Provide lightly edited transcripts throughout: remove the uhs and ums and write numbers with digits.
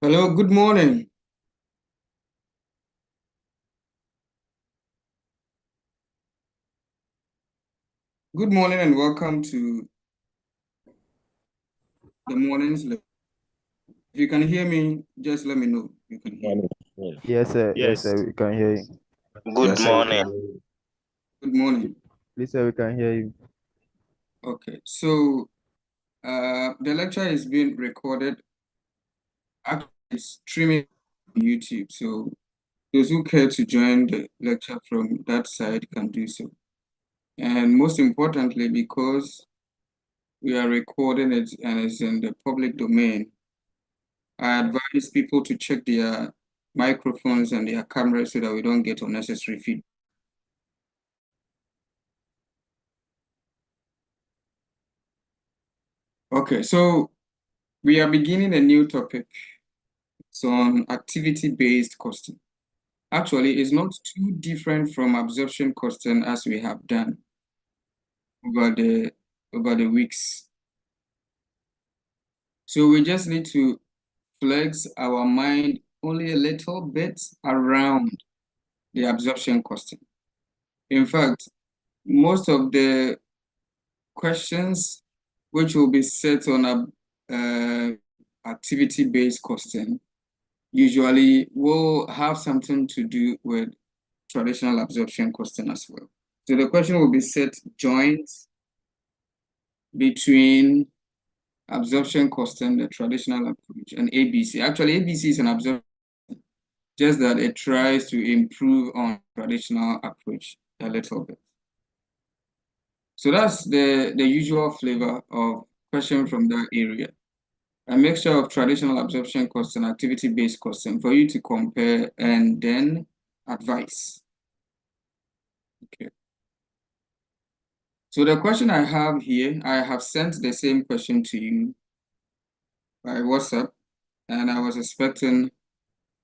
Hello, good morning. Good morning and welcome to the morning's lecture. If you can hear me, just let me know you can hear me. Morning. Yes, sir. Yes, Yes. sir. We can hear you. Good Yes, sir, we can morning. hear you. Good morning. Please, sir, we can hear you. Okay, so the lecture is being recorded. Actually, it's streaming on YouTube. So those who care to join the lecture from that side can do so. And most importantly, because we are recording it and it's in the public domain, I advise people to check their microphones and their cameras so that we don't get unnecessary feedback. Okay, so we are beginning a new topic. It's on activity-based costing. Actually, it's not too different from absorption costing as we have done over the weeks. So we just need to flex our mind only a little bit around the absorption costing. In fact, most of the questions which will be set on a activity-based costing usually will have something to do with traditional absorption costing as well. So the question will be set joint between absorption costing, the traditional approach, and ABC. Actually, ABC is an absorption, just that it tries to improve on traditional approach a little bit. So that's the usual flavor of question from that area. A mixture of traditional absorption cost and activity-based costing for you to compare and then advise. Okay. So the question I have here, I have sent the same question to you by WhatsApp, and I was expecting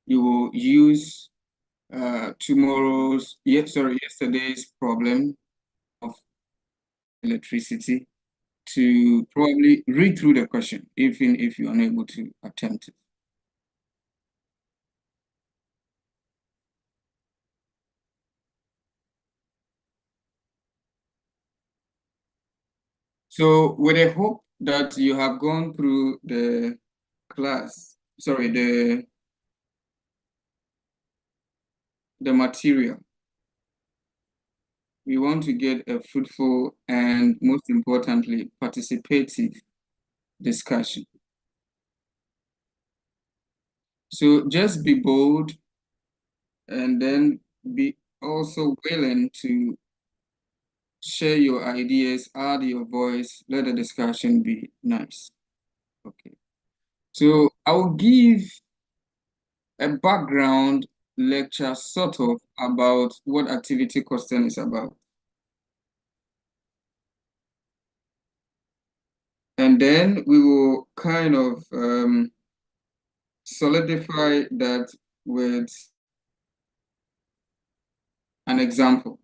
you will use yesterday's problem of electricity to probably read through the question, even if you're unable to attempt it. So with a hope that you have gone through the the material, we want to get a fruitful and most importantly, participative discussion. So just be bold and then be also willing to share your ideas, add your voice, let the discussion be nice. Okay. So I will give a background lecture sort of about what activity costing is about. And then we will kind of solidify that with an example.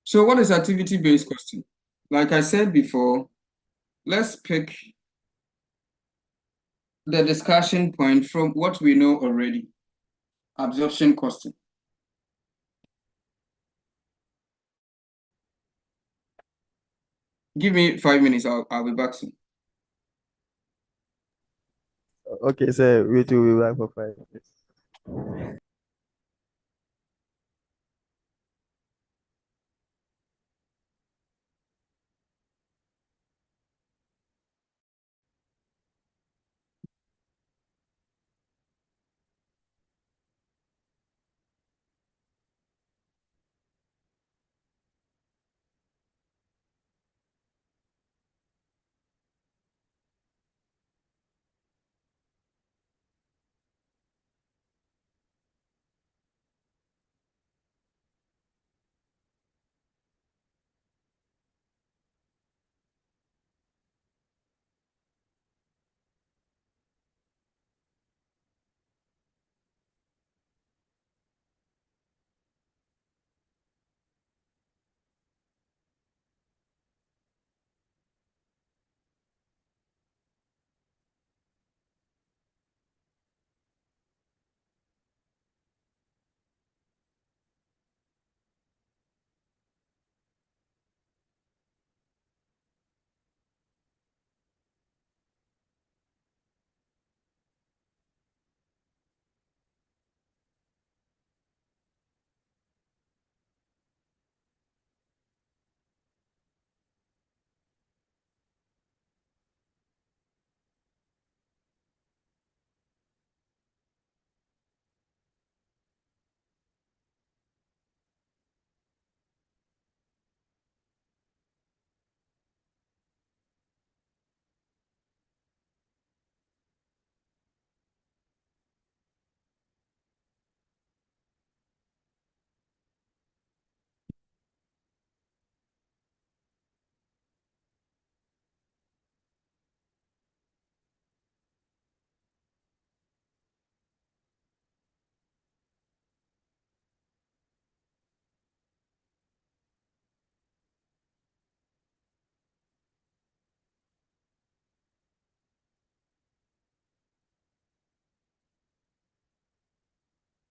So what is activity-based costing? Like I said before, let's pick the discussion point from what we know already, absorption costing. Give me 5 minutes, I'll be back soon. Okay, sir. We will be back for 5 minutes.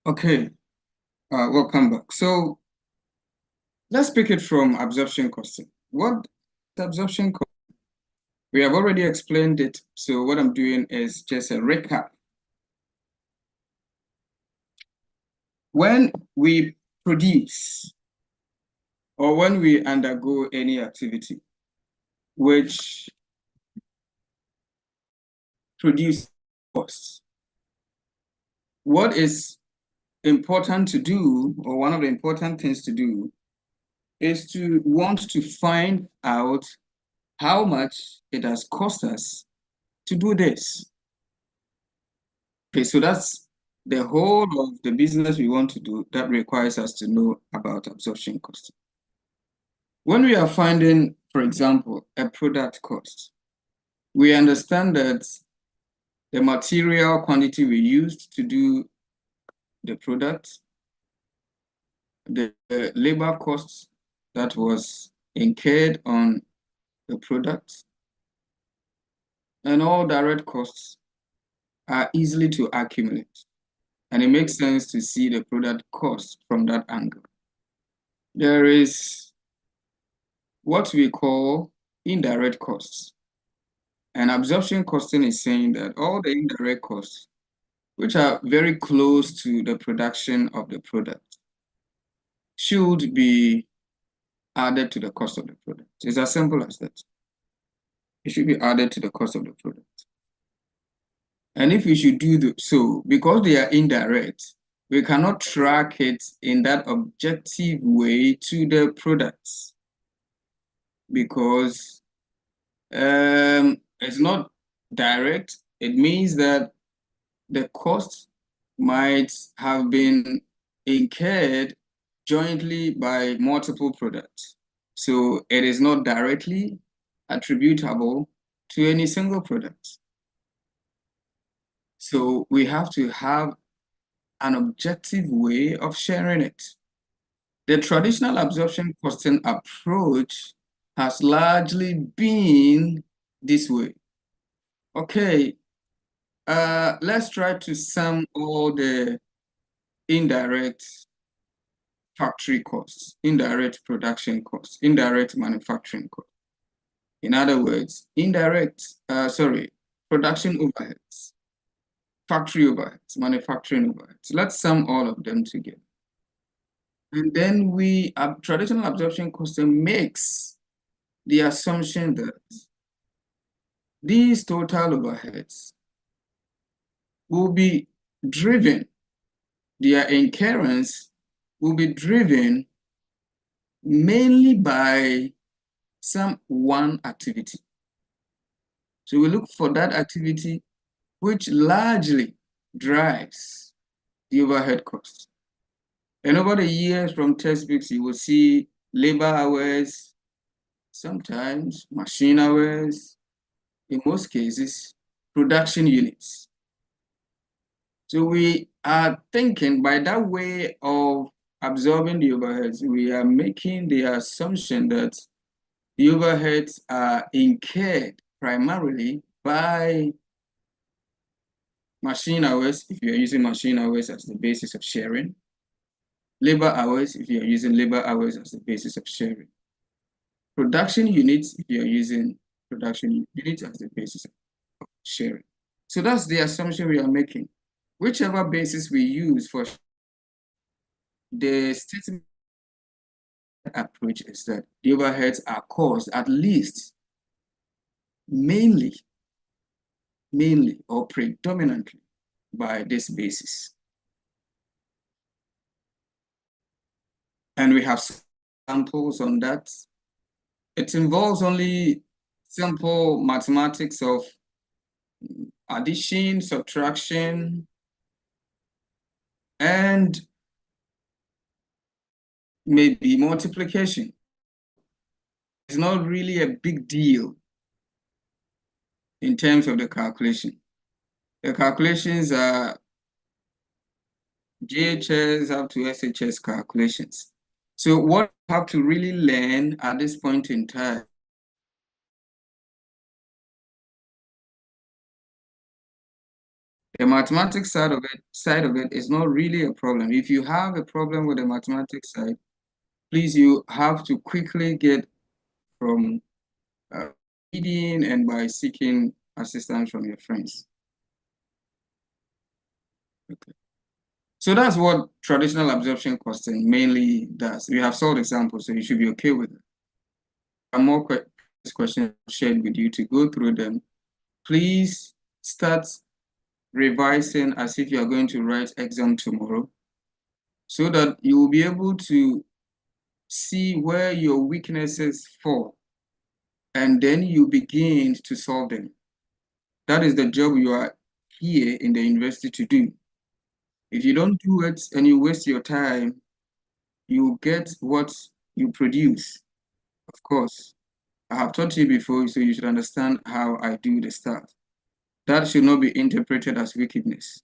Okay, welcome back. So let's pick it from absorption costing. What is absorption cost? We have already explained it. So what I'm doing is just a recap. When we produce or when we undergo any activity which produces costs, what is important to do, or one of the important things to do, is to want to find out how much it has cost us to do this. Okay, so that's the whole of the business we want to do that requires us to know about absorption cost. When we are finding, for example, a product cost, we understand that the material quantity we used to do the product, the labor costs that was incurred on the product, and all direct costs are easily to accumulate. And it makes sense to see the product cost from that angle. There is what we call indirect costs. And absorption costing is saying that all the indirect costs, which are very close to the production of the product, should be added to the cost of the product. It's as simple as that. It should be added to the cost of the product. And if we should do so, because they are indirect, we cannot track it in that objective way to the products, because it's not direct. It means that the cost might have been incurred jointly by multiple products. So it is not directly attributable to any single product. So we have to have an objective way of sharing it. The traditional absorption costing approach has largely been this way. Okay, let's try to sum all the indirect factory costs, indirect production costs, indirect manufacturing costs. In other words, production overheads, factory overheads, manufacturing overheads. Let's sum all of them together. And then traditional absorption costing makes the assumption that these total overheads will be driven, their incurrence will be driven mainly by some one activity. So we look for that activity which largely drives the overhead costs. And over the years from textbooks, you will see labor hours, sometimes machine hours, in most cases, production units. So we are thinking by that way of absorbing the overheads, we are making the assumption that the overheads are incurred primarily by machine hours, if you're using machine hours as the basis of sharing, labor hours, if you're using labor hours as the basis of sharing, production units, if you're using production units as the basis of sharing. So that's the assumption we are making. Whichever basis we use for the statement approach is that the overheads are caused at least mainly or predominantly by this basis. And we have samples on that. It involves only simple mathematics of addition, subtraction, and maybe multiplication. It's not really a big deal in terms of the calculation. The calculations are JHS up to SHS calculations. So what you have to really learn at this point in time The mathematics side of it is not really a problem. If you have a problem with the mathematics side, please, you have to quickly get from reading and by seeking assistance from your friends. Okay. So that's what traditional absorption costing mainly does. We have solved examples, so you should be okay with it. More questions shared with you to go through them. Please start revising as if you are going to write exam tomorrow, so that you will be able to see where your weaknesses fall, and then you begin to solve them. That is the job you are here in the university to do. If you don't do it and you waste your time, you get what you produce. Of course, I have taught you before, so you should understand how I do the stuff. That should not be interpreted as wickedness.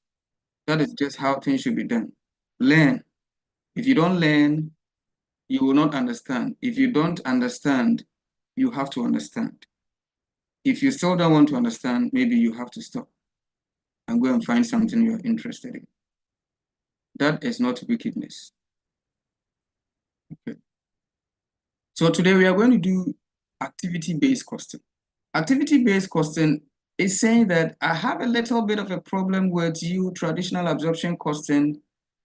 That is just how things should be done. Learn. If you don't learn, you will not understand. If you don't understand, you have to understand. If you still don't want to understand, maybe you have to stop and go and find something you're interested in. That is not wickedness. Okay. So today we are going to do activity-based costing. Activity-based costing is saying that I have a little bit of a problem with you traditional absorption costing,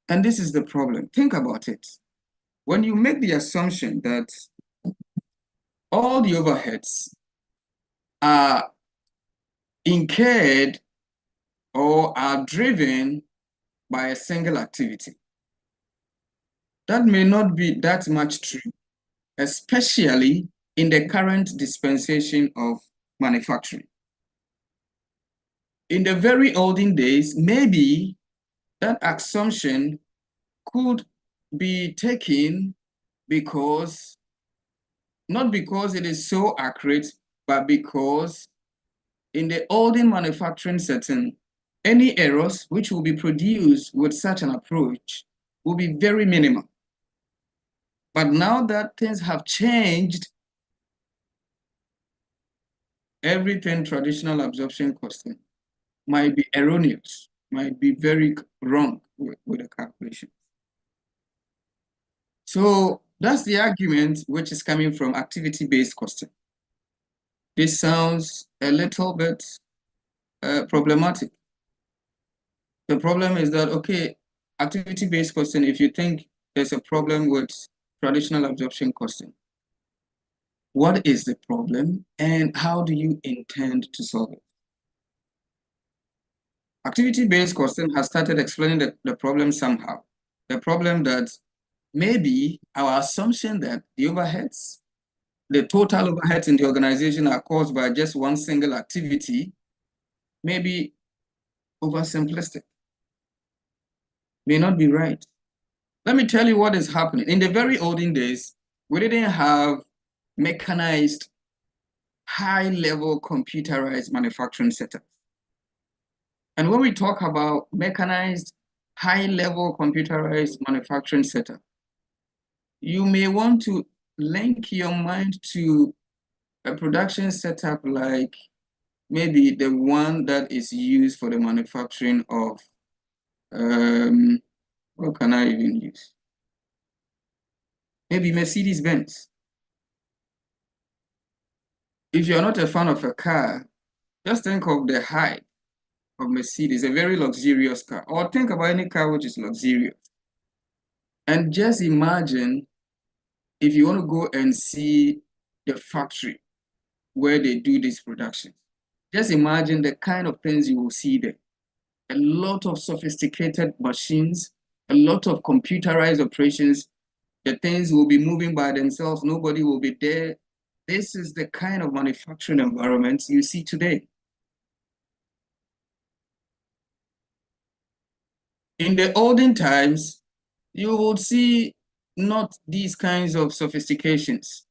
and this is the problem. Think about it. When you make the assumption that all the overheads are incurred or are driven by a single activity, that may not be that much true, especially in the current dispensation of manufacturing. In the very olden days, maybe that assumption could be taken because, not because it is so accurate, but because in the olden manufacturing setting, any errors which will be produced with such an approach will be very minimal. But now that things have changed, everything traditional absorption costing might be erroneous, might be very wrong with the calculation. So that's the argument which is coming from activity-based costing. This sounds a little bit problematic. The problem is that, okay, activity-based costing, if you think there's a problem with traditional absorption costing, what is the problem and how do you intend to solve it? Activity-based costing has started explaining the problem somehow. The problem that maybe our assumption that the overheads, the total overheads in the organization are caused by just one single activity, may be oversimplistic, may not be right. Let me tell you what is happening. In the very olden days, we didn't have mechanized, high-level computerized manufacturing setups. And when we talk about mechanized, high-level computerized manufacturing setup, you may want to link your mind to a production setup like maybe the one that is used for the manufacturing of, what can I even use? Maybe Mercedes-Benz. If you're not a fan of a car, just think of the height of Mercedes, a very luxurious car, or think about any car which is luxurious. And just imagine if you want to go and see the factory where they do this production. Just imagine the kind of things you will see there. A lot of sophisticated machines, a lot of computerized operations. The things will be moving by themselves. Nobody will be there. This is the kind of manufacturing environment you see today. In the olden times, you would see not these kinds of sophistications.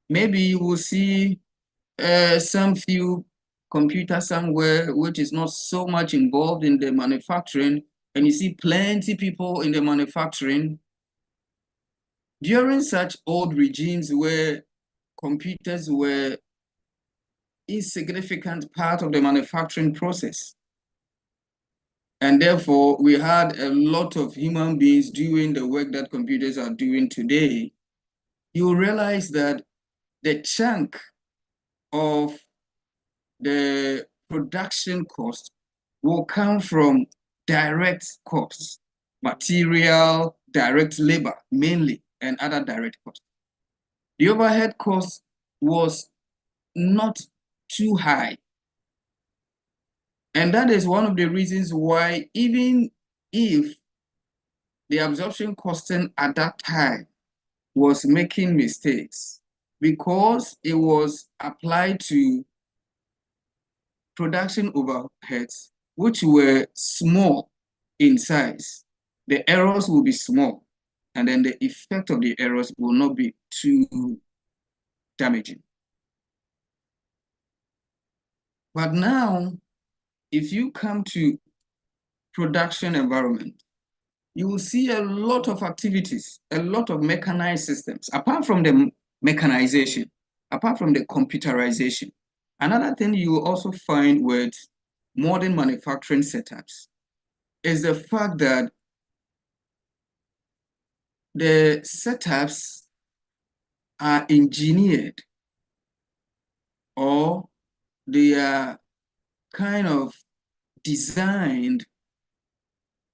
Maybe you will see some few computer somewhere which is not so much involved in the manufacturing, and you see plenty people in the manufacturing. During such old regimes where computers were insignificant part of the manufacturing process, And therefore, we had a lot of human beings doing the work that computers are doing today. You realize that the chunk of the production cost will come from direct costs, material, direct labor mainly, and other direct costs. The overhead cost was not too high. And that is one of the reasons why, even if the absorption costing at that time was making mistakes, because it was applied to production overheads, which were small in size, the errors will be small, and then the effect of the errors will not be too damaging. But now, if you come to production environment, you will see a lot of activities, a lot of mechanized systems, apart from the mechanization, apart from the computerization. Another thing you will also find with modern manufacturing setups is the fact that the setups are engineered, or they are kind of designed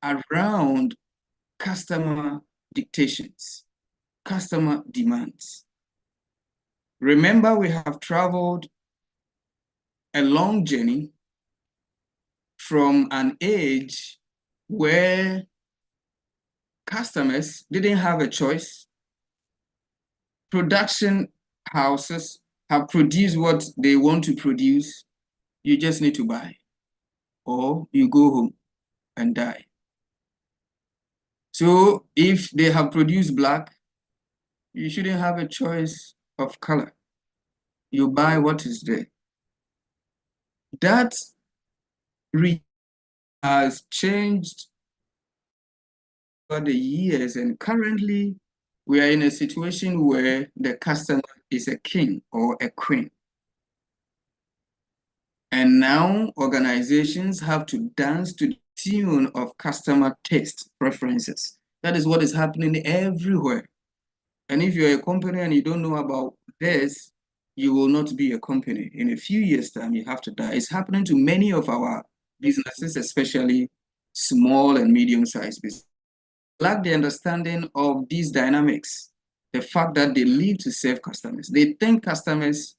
around customer dictations, customer demands. Remember, we have traveled a long journey from an age where customers didn't have a choice. Production houses have produced what they want to produce. You just need to buy, or you go home and die. So if they have produced black, you shouldn't have a choice of color. You buy what is there. That has changed over the years, and currently we are in a situation where the customer is a king or a queen. And now organizations have to dance to the tune of customer taste preferences. That is what is happening everywhere. And if you're a company and you don't know about this, you will not be a company. In a few years' time, you have to die. It's happening to many of our businesses, especially small and medium-sized businesses. Lack the understanding of these dynamics, the fact that they live to serve customers. They think customers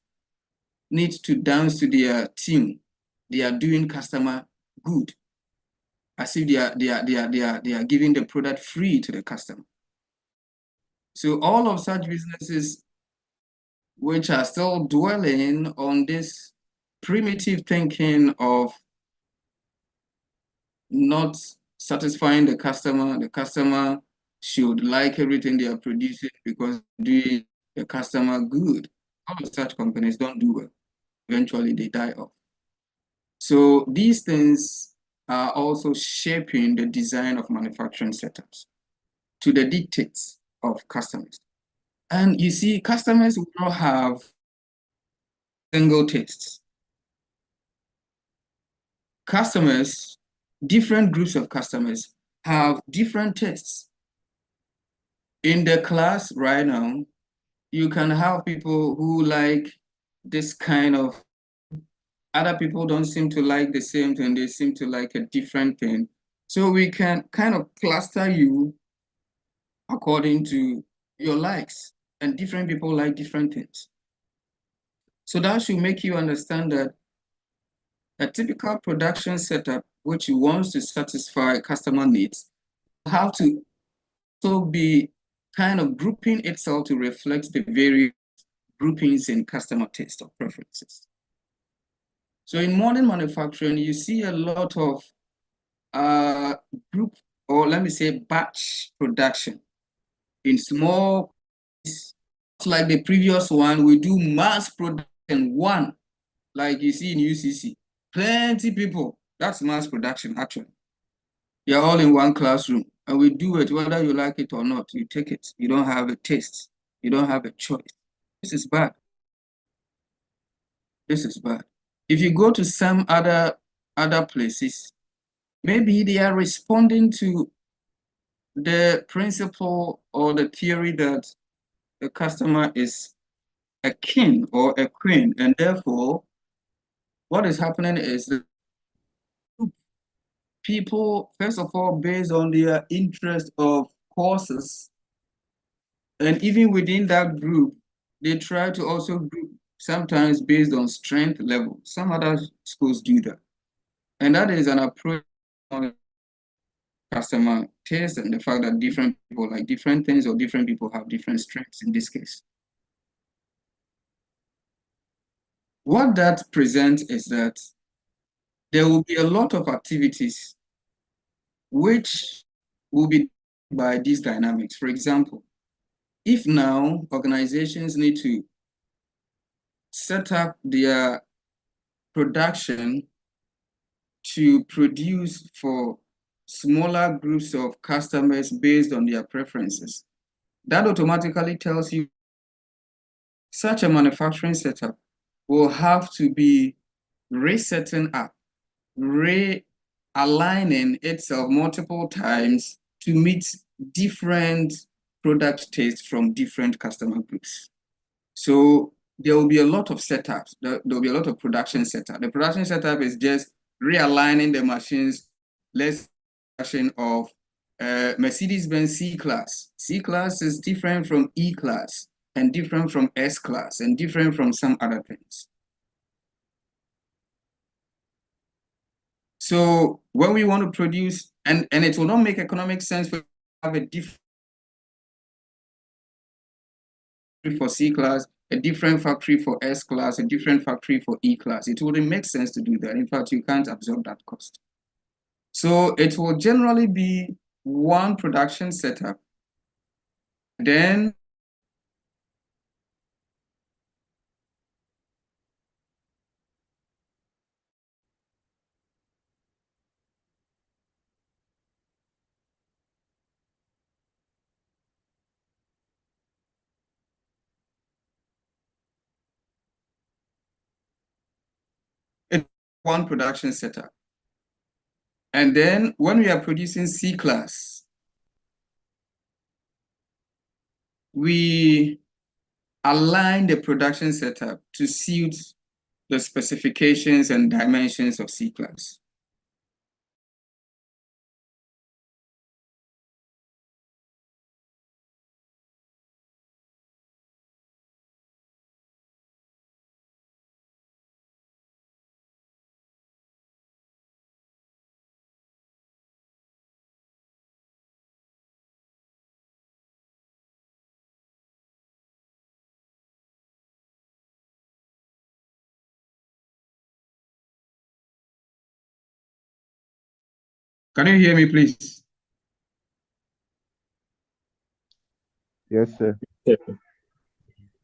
need to dance to their tune. They are doing customer good, as if they are giving the product free to the customer. So all of such businesses which are still dwelling on this primitive thinking of not satisfying the customer should like everything they are producing because doing the customer good. All of such companies don't do well. Eventually they die off. So these things are also shaping the design of manufacturing setups to the dictates of customers. And you see, customers will not have single tastes. Customers, different groups of customers have different tastes. In the class right now, you can have people who like this kind of, other people don't seem to like the same thing, they seem to like a different thing. So we can kind of cluster you according to your likes, and different people like different things. So that should make you understand that a typical production setup, which wants to satisfy customer needs, have to also be kind of grouping itself to reflect the various groupings in customer taste or preferences. So in modern manufacturing, you see a lot of group, or let me say batch production in small, like the previous one, we do mass production one, like you see in UCC, plenty people, that's mass production actually. You're all in one classroom and we do it whether you like it or not, you take it. You don't have a taste, you don't have a choice. This is bad. This is bad. If you go to some other places, maybe they are responding to the principle or the theory that the customer is a king or a queen, and therefore what is happening is that people, first of all, based on their interest of courses, and even within that group, they try to also group sometimes based on strength level. Some other schools do that. And that is an approach on customer taste and the fact that different people like different things or different people have different strengths in this case. What that presents is that there will be a lot of activities which will be by these dynamics. For example, if now organizations need to set up their production to produce for smaller groups of customers based on their preferences, that automatically tells you such a manufacturing setup will have to be resetting up, realigning itself multiple times to meet different product tastes from different customer groups. So there will be a lot of setups. There will be a lot of production setup. The production setup is just realigning the machines. Let's production of Mercedes-Benz C-Class. C-Class is different from E-Class and different from S-Class and different from some other things. So when we want to produce, and it will not make economic sense for have a different for C-Class, a different factory for S-Class, a different factory for E-Class. It wouldn't make sense to do that. In fact, you can't absorb that cost. So it will generally be one production setup. Then it's one production setup. And then when we are producing C-Class, we align the production setup to suit the specifications and dimensions of C-Class. Can you hear me, please? Yes, sir.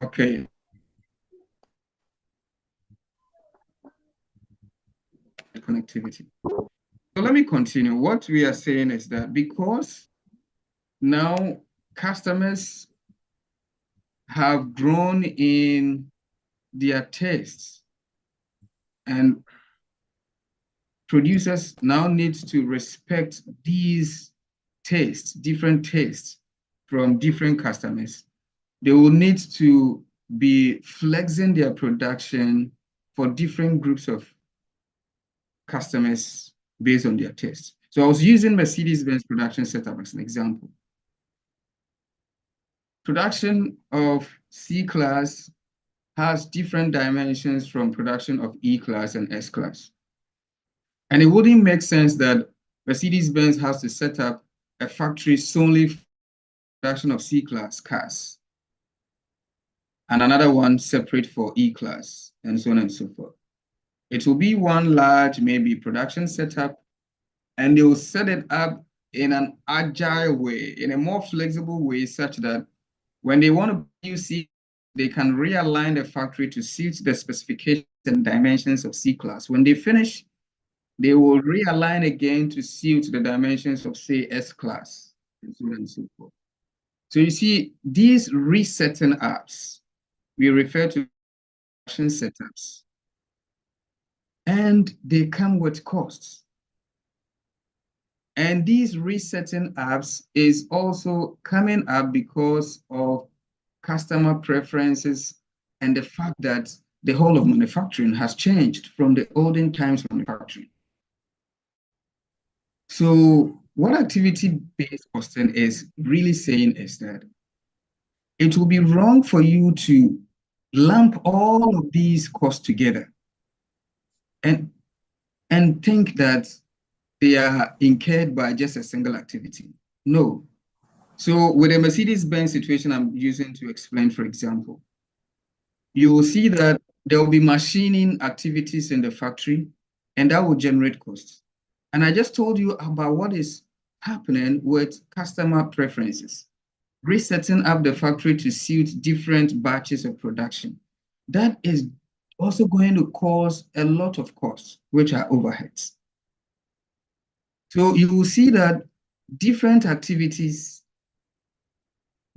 Okay. Connectivity. So let me continue. What we are saying is that because now customers have grown in their tastes and producers now need to respect these tastes, different tastes from different customers. They will need to be flexing their production for different groups of customers based on their tastes. So I was using Mercedes-Benz production setup as an example. Production of C-Class has different dimensions from production of E-Class and S-Class. And it wouldn't make sense that Mercedes-Benz has to set up a factory solely for production of C-Class cars and another one separate for E-Class and so on and so forth. It will be one large, maybe production setup, and they will set it up in an agile way, in a more flexible way, such that when they want to use C, they can realign the factory to suit the specifications and dimensions of C-Class. When they finish, they will realign again to suit the dimensions of, say, S-Class, and so on and so forth. So you see, these resetting apps, we refer to production setups, and they come with costs. And these resetting apps is also coming up because of customer preferences and the fact that the whole of manufacturing has changed from the olden times manufacturing. So what activity-based costing is really saying is that it will be wrong for you to lump all of these costs together and think that they are incurred by just a single activity. No. So with the Mercedes-Benz situation I'm using to explain, for example, you will see that there will be machining activities in the factory, and that will generate costs. And I just told you about what is happening with customer preferences, resetting up the factory to suit different batches of production. That is also going to cause a lot of costs, which are overheads. So you will see that different activities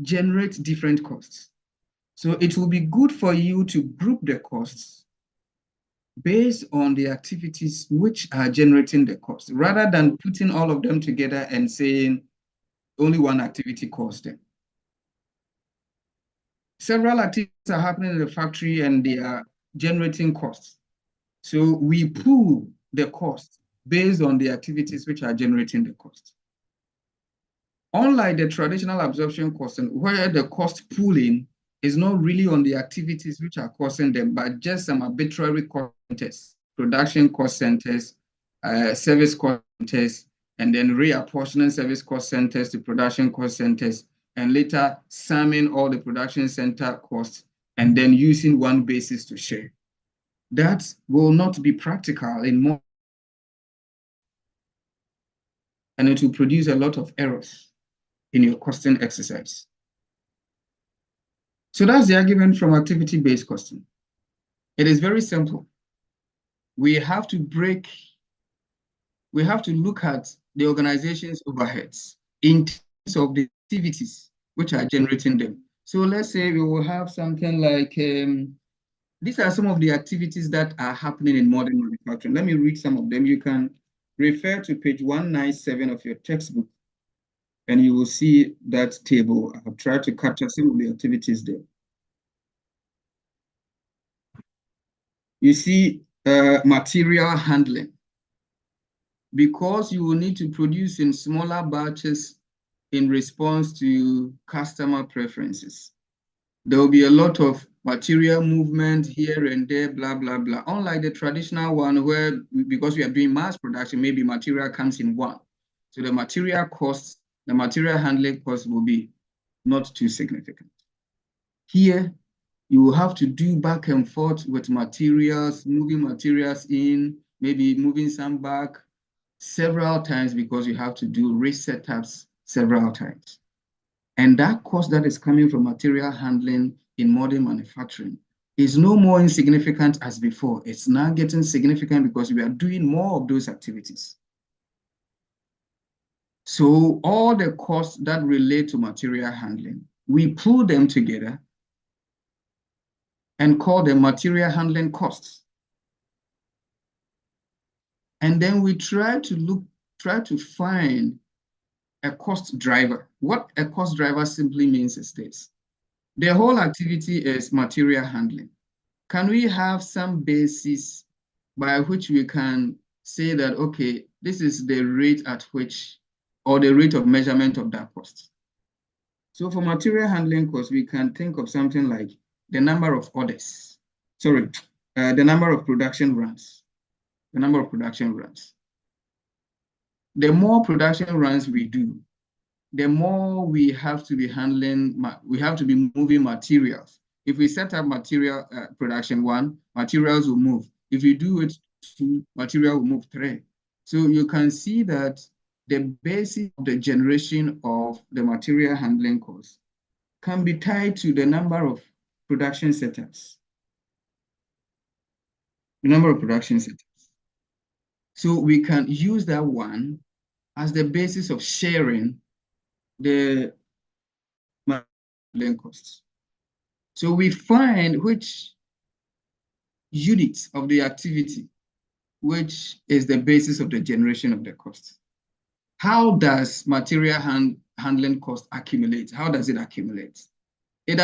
generate different costs. So it will be good for you to group the costs based on the activities which are generating the cost, rather than putting all of them together and saying only one activity caused them. Several activities are happening in the factory and they are generating costs. So we pool the cost based on the activities which are generating the cost. Unlike the traditional absorption costing, where the cost pooling is not really on the activities which are causing them, but just some arbitrary cost centers, production cost centers, service cost centers, and then reapportioning service cost centers to production cost centers, and later summing all the production center costs and then using one basis to share. That will not be practical in more, and it will produce a lot of errors in your costing exercise. So that's the argument from activity-based costing. It is very simple. We have to look at the organization's overheads in terms of the activities which are generating them. So let's say we will have something like, these are some of the activities that are happening in modern manufacturing. Let me read some of them. You can refer to page 197 of your textbook, and you will see that table. I've tried to capture some of the activities there. You see material handling. Because you will need to produce in smaller batches in response to customer preferences. There will be a lot of material movement here and there, blah, blah, blah. Unlike the traditional one where, because we are doing mass production, maybe material comes in one. So the material costs, the material handling costs will be not too significant. Here, you will have to do back and forth with materials, moving materials in, maybe moving some back several times because you have to do resetups several times. And that cost that is coming from material handling in modern manufacturing is no more insignificant as before. It's now getting significant because we are doing more of those activities. So all the costs that relate to material handling, we pull them together and call them material handling costs. And then we try to find a cost driver. What a cost driver simply means is this. The whole activity is material handling. Can we have some basis by which we can say that, okay, this is the rate at which, or the rate of measurement of that cost? So for material handling costs, we can think of something like the number of orders. Sorry, the number of production runs. The number of production runs. The more production runs we do, the more we have to be handling, we have to be moving materials. If we set up material production 1, materials will move. If you do it 2, material will move 3. So you can see that the basis of the generation of the material handling cost can be tied to the number of production setups. The number of production setups. So we can use that one as the basis of sharing the handling costs. So we find which unit of the activity, which is the basis of the generation of the cost. How does material handling cost accumulate? How does it accumulate? It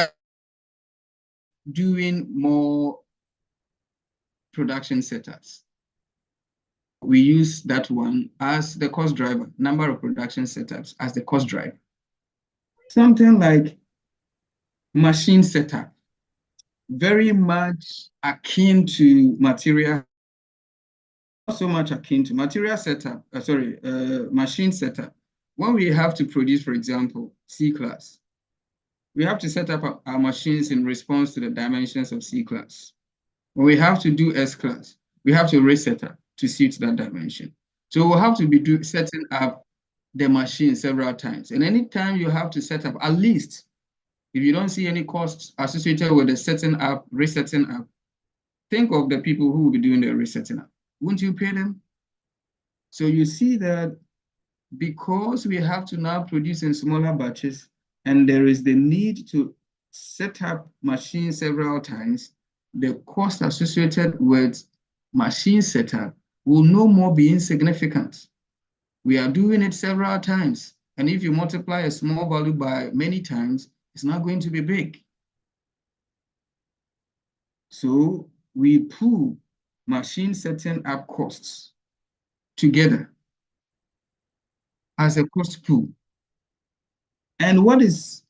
doing more production setups. We use that one as the cost driver, number of production setups as the cost driver. Something like machine setup, very much akin to material, not so much akin to material setup, machine setup. When we have to produce, for example, C-class, we have to set up our machines in response to the dimensions of C-class. When we have to do S-class, we have to reset up to suit that dimension. So we'll have to be setting up the machine several times. And anytime you have to set up, at least, if you don't see any costs associated with the setting up, resetting up, think of the people who will be doing the resetting up. Wouldn't you pay them? So you see that because we have to now produce in smaller batches, and there is the need to set up machines several times, the cost associated with machine setup will no more be insignificant. We are doing it several times. And if you multiply a small value by many times, it's not going to be big. So we pool machine setting up costs together as a cost pool. And what is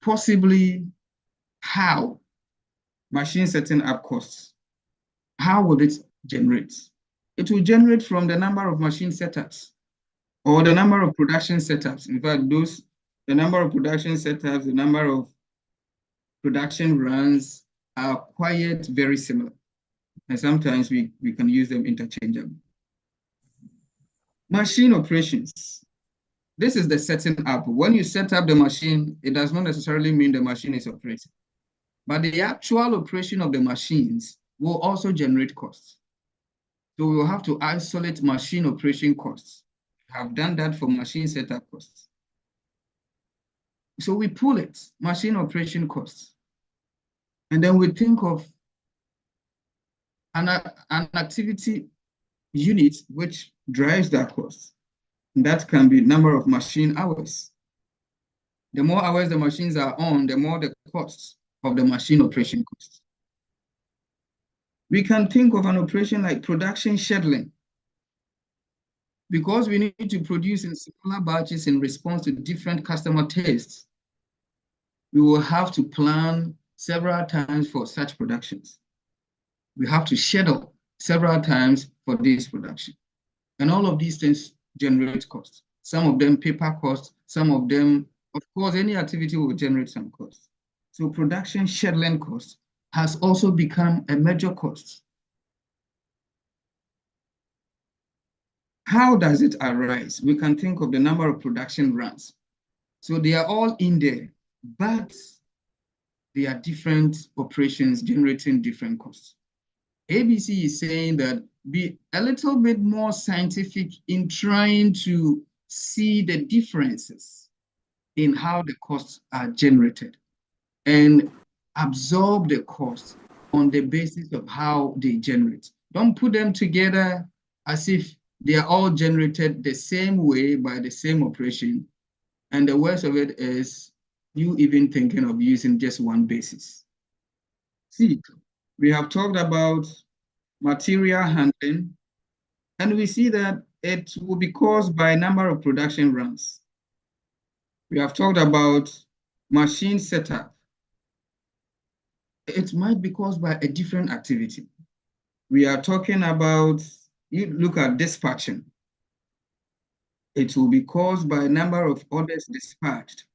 possibly how machine setting up costs? How will it generate? It will generate from the number of machine setups or the number of production setups. In fact, the number of production setups, the number of production runs are quite very similar. And sometimes we can use them interchangeably. Machine operations. This is the setting up. When you set up the machine, it does not necessarily mean the machine is operating. But the actual operation of the machines will also generate costs. So we will have to isolate machine operation costs. We have done that for machine setup costs. So we pull it, machine operation costs. And then we think of an activity unit which drives that cost. And that can be number of machine hours. The more hours the machines are on, the more the costs of the machine operation costs. We can think of an operation like production scheduling. Because we need to produce in smaller batches in response to different customer tastes, we will have to plan several times for such productions. We have to schedule several times for this production. And all of these things generate costs. Some of them paper costs, some of them, of course, any activity will generate some costs. So production scheduling cost has also become a major cost. How does it arise? We can think of the number of production runs. So they are all in there, but they are different operations generating different costs. ABC is saying that be a little bit more scientific in trying to see the differences in how the costs are generated and absorb the costs on the basis of how they generate. Don't put them together as if they are all generated the same way by the same operation. And the worst of it is you even thinking of using just one basis. See, we have talked about material handling, and we see that it will be caused by a number of production runs. We have talked about machine setup. It might be caused by a different activity. We are talking about, you look at dispatching. It will be caused by a number of orders dispatched.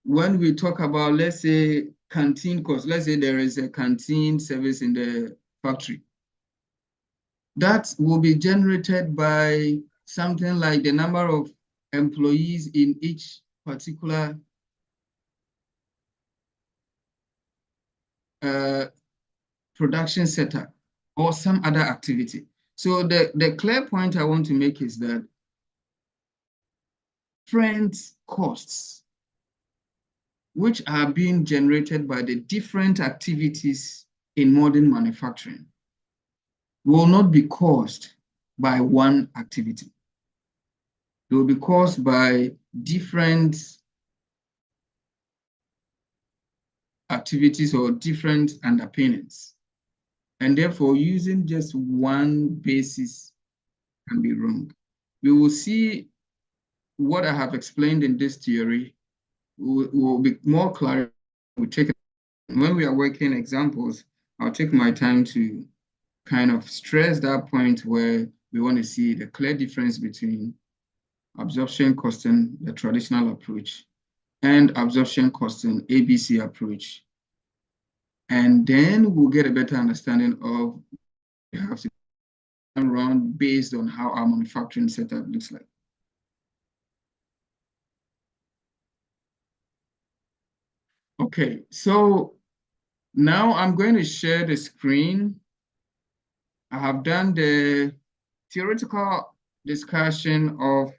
When we talk about, let's say, canteen costs, let's say there is a canteen service in the factory. That will be generated by something like the number of employees in each particular production setup or some other activity. So the clear point I want to make is that different costs which are being generated by the different activities in modern manufacturing will not be caused by one activity. They will be caused by different activities or different underpinnings. And therefore, using just one basis can be wrong. We will see what I have explained in this theory will be more clear. When we are working examples, I'll take my time to kind of stress that point where we want to see the clear difference between absorption costing, the traditional approach, and absorption costing, ABC approach. And then we'll get a better understanding of we have to run based on how our manufacturing setup looks like. Okay, so now I'm going to share the screen. I have done the theoretical discussion of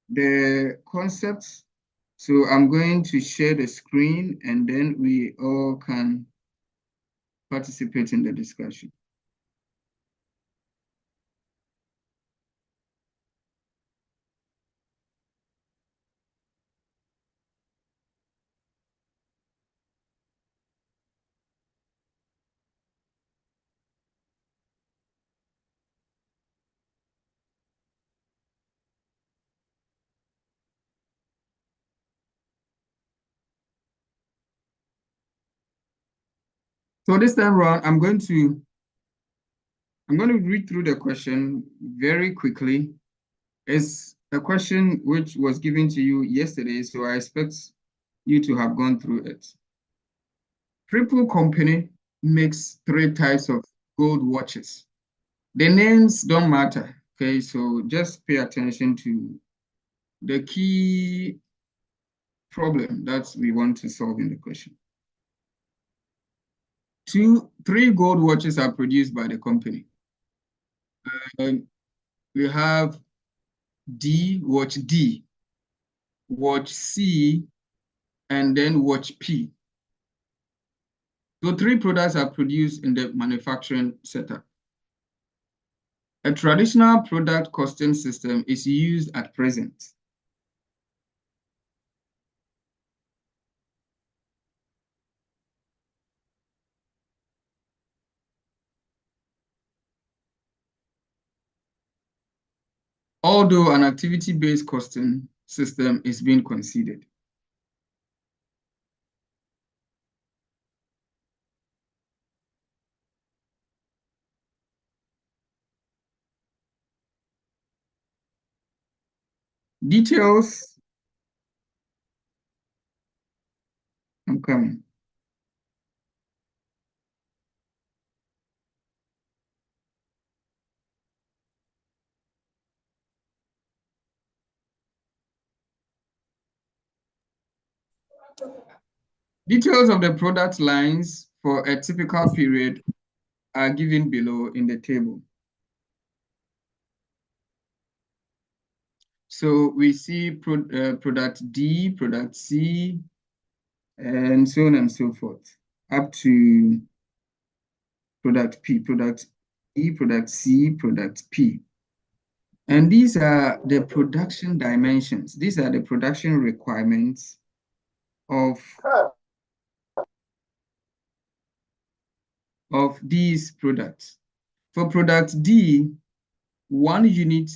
the concepts. So I'm going to share the screen and then we all can participate in the discussion. So this time around, I'm going to read through the question very quickly. It's a question which was given to you yesterday, so I expect you to have gone through it. Triple Company makes 3 types of gold watches. The names don't matter, okay? So just pay attention to the key problem that we want to solve in the question. 3 gold watches are produced by the company. We have watch D, watch C, and then watch P. So 3 products are produced in the manufacturing setup. A traditional product costing system is used at present. Although an activity-based costing system is being considered. Details. I'm coming. Details of the product lines for a typical period are given below in the table. So we see product D, product C, and so on and so forth, up to product P, product E, product C, product P. And these are the production dimensions. These are the production requirements of these products. For product D, 1 unit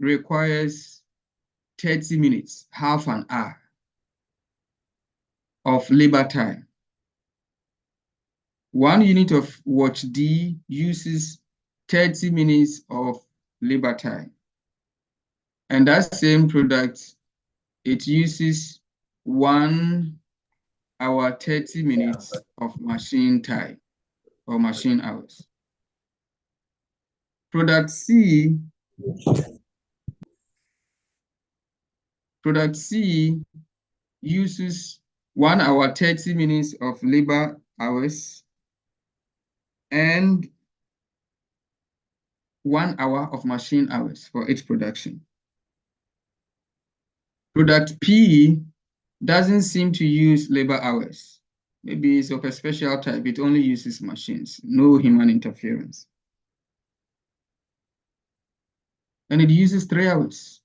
requires 30 minutes, half an hour of labor time. 1 unit of watch D uses 30 minutes of labor time. And that same product, it uses 1 hour, 30 minutes of machine time or machine hours. Product C uses 1 hour, 30 minutes of labor hours and 1 hour of machine hours for its production. Product P doesn't seem to use labor hours. Maybe it's of a special type. It only uses machines, no human interference. and it uses 3 hours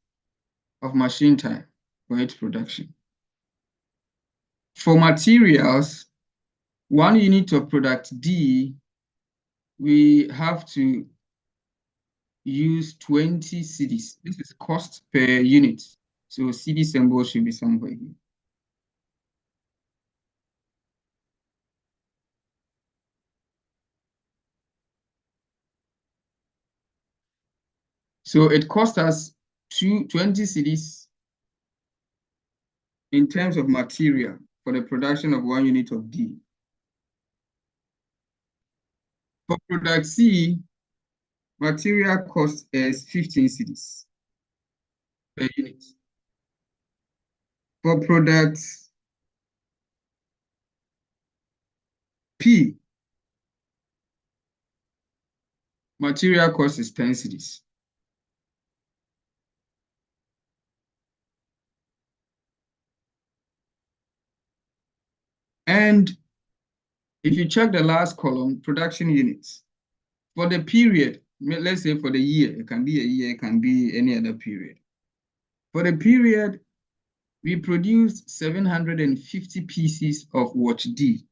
of machine time for its production. For materials, 1 unit of product D, we have to use 20 cedis. This is cost per unit. So cedi symbol should be somewhere here. So it costs us 20 cedis in terms of material for the production of 1 unit of D. For product C, material cost is 15 cedis per unit. For product P, material cost is 10 cedis. And if you check the last column, production units, for the period, let's say for the year, it can be a year, it can be any other period. For the period, we produced 750 pieces of watch D.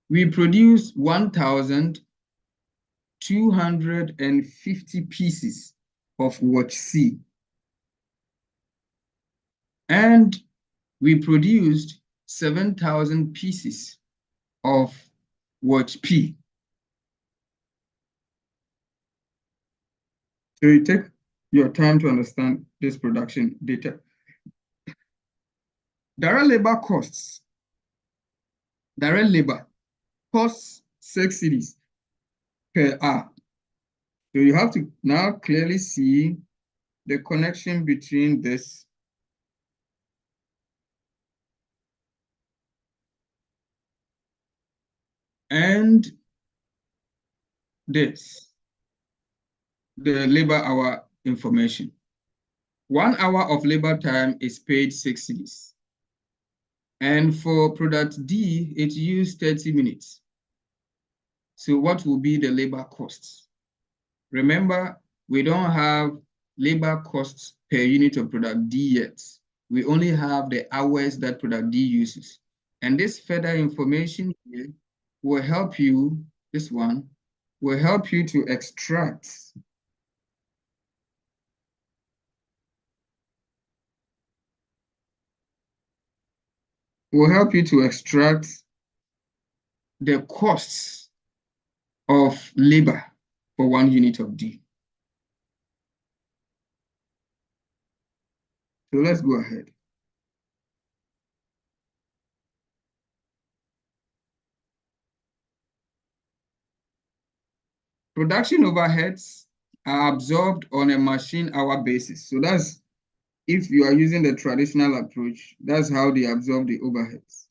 We produced 1,250 pieces of watch C. And we produced 7,000 pieces of watch P. So you take your time to understand this production data. Direct labor costs. Direct labor costs 6 cedis per hour. So you have to now clearly see the connection between this and this, the labor hour information. 1 hour of labor time is paid 6 cedis. And for product D, it used 30 minutes. So what will be the labor costs? Remember, we don't have labor costs per unit of product D yet. We only have the hours that product D uses. And this further information here will help you, this one, will help you to extract the costs of labor for 1 unit of D. So let's go ahead. Production overheads are absorbed on a machine hour basis. So that's, if you are using the traditional approach, that's how they absorb the overheads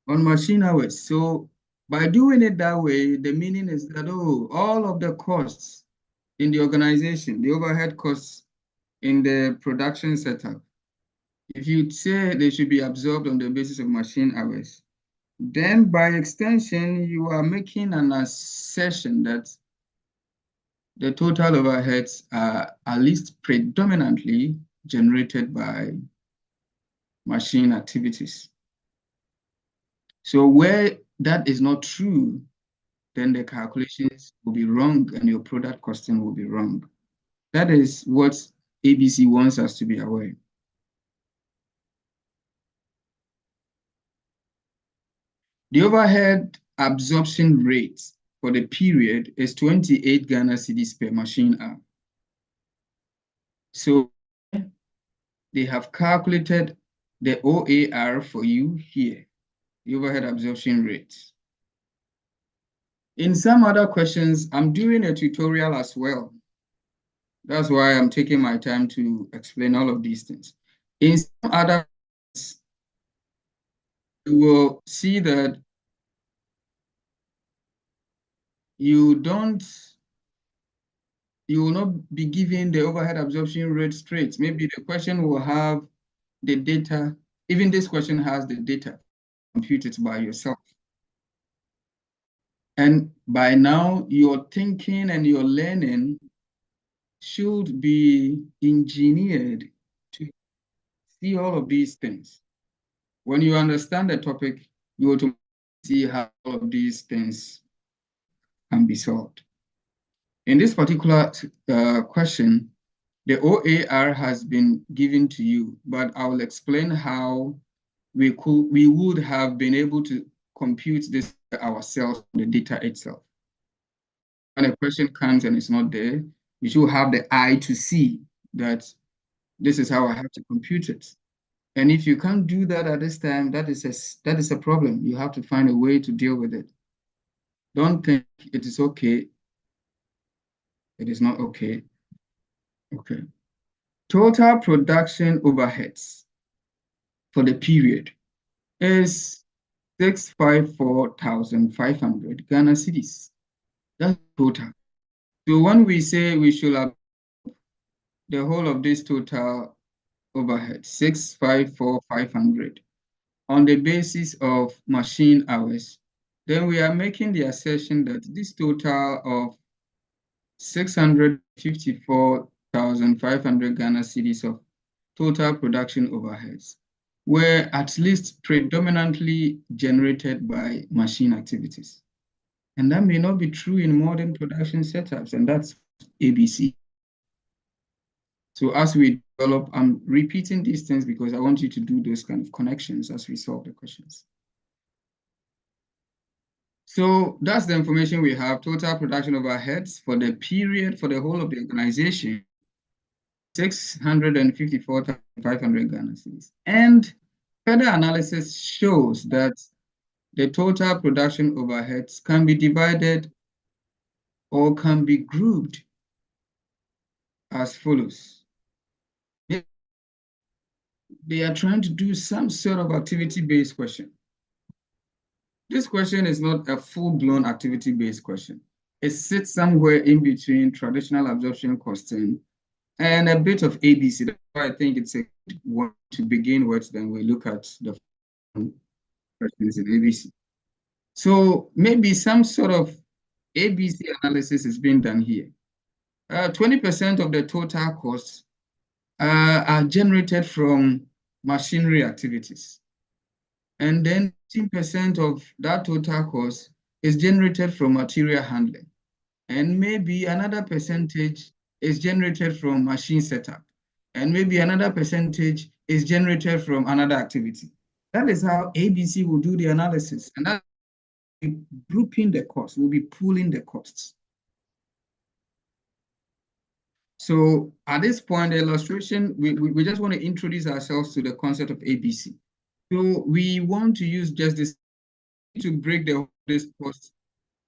on machine hours. So by doing it that way, the meaning is that, oh, all of the costs in the organization, the overhead costs in the production setup, if you say they should be absorbed on the basis of machine hours, then by extension, you are making an assertion that the total overheads are at least predominantly generated by machine activities. So where that is not true, then the calculations will be wrong and your product costing will be wrong. That is what ABC wants us to be aware. The overhead absorption rate for the period is 28 Ghana cedis per machine hour. So they have calculated the OAR for you here, the overhead absorption rate. In some other questions, I'm doing a tutorial as well. That's why I'm taking my time to explain all of these things. In some other, you will see that you will not be given the overhead absorption rate straight. Maybe the question will have the data, even this question has the data, compute it by yourself. And by now, your thinking and your learning should be engineered to see all of these things. When you understand the topic, you automatically see how all of these things can be solved. In this particular question, the OAR has been given to you, but I will explain how we would have been able to compute this ourselves, the data itself. When a question comes and it's not there, you should have the eye to see that this is how I have to compute it. And if you can't do that at this time, that is a problem. You have to find a way to deal with it. Don't think it is okay. It is not okay. Okay. Total production overheads for the period is 654,500 Ghana cedis. That's total. So when we say we should have the whole of this total overhead, 654,500, on the basis of machine hours, then we are making the assertion that this total of 654,500 Ghana cedis of total production overheads were at least predominantly generated by machine activities. And that may not be true in modern production setups, and that's ABC. So as we develop, I'm repeating these things because I want you to do those kind of connections as we solve the questions. So that's the information we have. Total production overheads for the period, for the whole of the organization, 654,500 Ghana cedis. And further analysis shows that the total production overheads can be divided or can be grouped as follows. They are trying to do some sort of activity-based question. This question is not a full-blown activity-based question. It sits somewhere in between traditional absorption costing and a bit of ABC. That's why I think it's a good one to begin with. Then we look at the questions in ABC. So maybe some sort of ABC analysis is being done here. 20% of the total costs are generated from machinery activities. And then 10% of that total cost is generated from material handling. And maybe another percentage is generated from machine setup. And maybe another percentage is generated from another activity. That is how ABC will do the analysis. And that's grouping the costs, we'll be pooling the costs. So at this point, the illustration, we just want to introduce ourselves to the concept of ABC. So we want to use just this to break this cost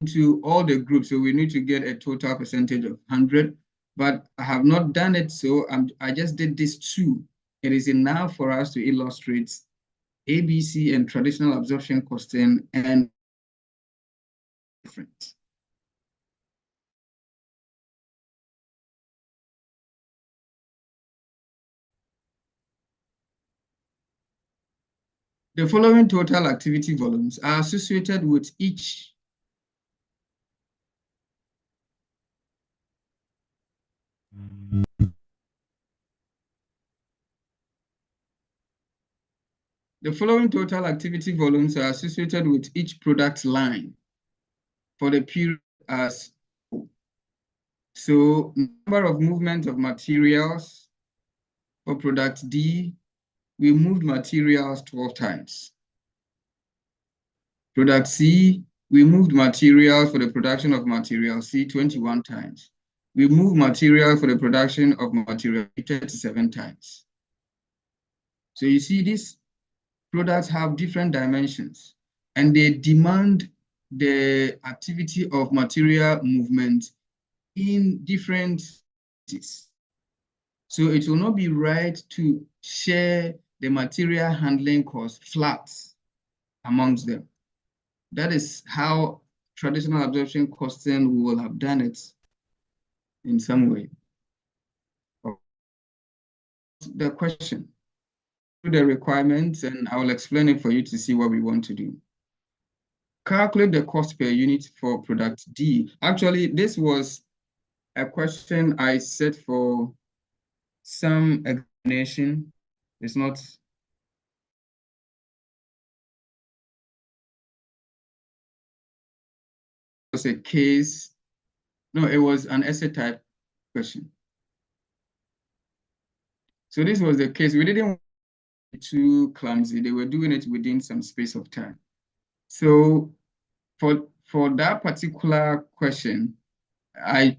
into all the groups. So we need to get a total percentage of 100, but I have not done it. So I just did this too. It is enough for us to illustrate ABC and traditional absorption costing and different. The following total activity volumes are associated with each The following total activity volumes are associated with each product line for the period as so number of movement of materials for product D, we moved materials 12 times. Product C, we moved materials for the production of material C 21 times. We moved material for the production of material 37 times. So you see these products have different dimensions and they demand the activity of material movement in different ways. So it will not be right to share the material handling cost flat amongst them. That is how traditional absorption costing will have done it in some way. The question, the requirements, and I will explain it for you to see what we want to do. calculate the cost per unit for product D. Actually, this was a question I set for some examination. It's not. It was a case. No, it was an essay type question. So this was the case. We didn't want it too clumsy. They were doing it within some space of time. So for that particular question, I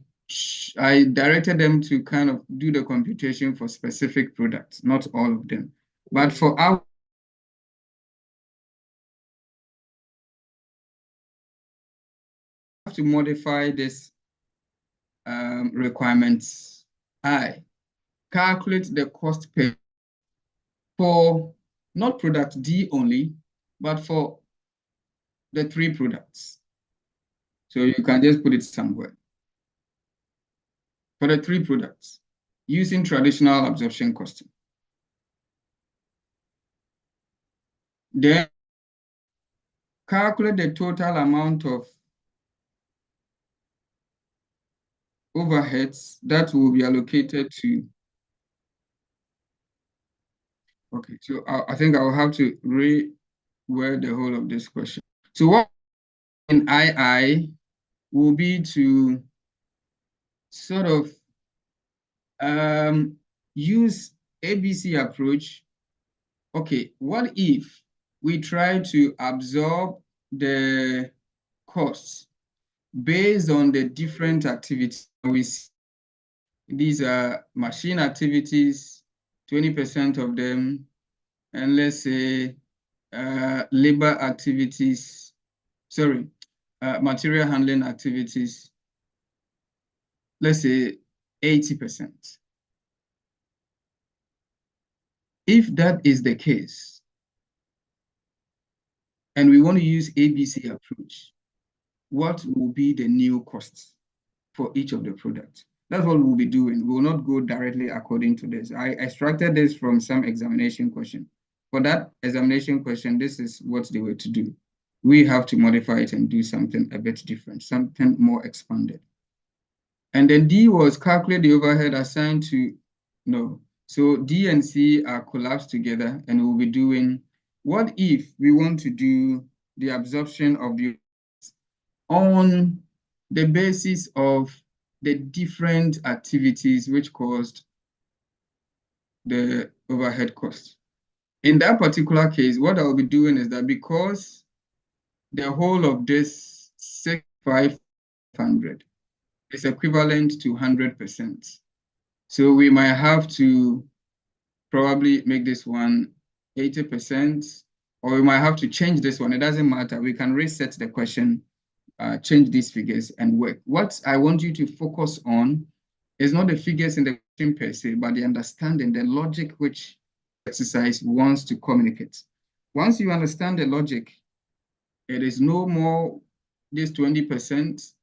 directed them to kind of do the computation for specific products, not all of them. But for our have to modify this requirements. I calculate the cost per for not product D only, but for the three products. So you can just put it somewhere. For the three products, using traditional absorption costing. Then calculate the total amount of overheads that will be allocated to. Okay, so I think I will have to reword the whole of this question. So what in II will be to sort of use ABC approach. Okay, what if we try to absorb the costs based on the different activities we see? These are machine activities, 20% of them, and let's say labor activities, sorry, material handling activities, let's say 80%. If that is the case, and we want to use ABC approach, what will be the new costs for each of the products? That's what we'll be doing. We will not go directly according to this. I extracted this from some examination question. For that examination question, this is what they were to do. We have to modify it and do something a bit different, something more expanded. And then D was calculate the overhead assigned to, no. So D and C are collapsed together, and we'll be doing, what if we want to do the absorption of the on the basis of the different activities which caused the overhead cost. In that particular case, what I'll be doing is that because the whole of this 6,500 is equivalent to 100%. So we might have to probably make this one 80%, or we might have to change this one. It doesn't matter. We can reset the question, change these figures and work. What I want you to focus on is not the figures in the question per se, but the understanding, the logic which exercise wants to communicate. Once you understand the logic, it is no more this 20%,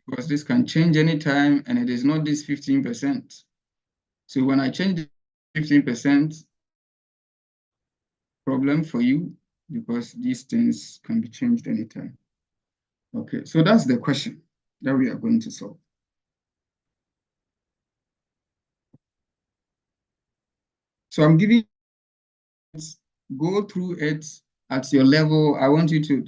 because this can change anytime, and it is not this 15%. So when I change the 15%, problem for you, because these things can be changed anytime. Okay, so that's the question that we are going to solve. So I'm giving you, go through it at your level. I want you to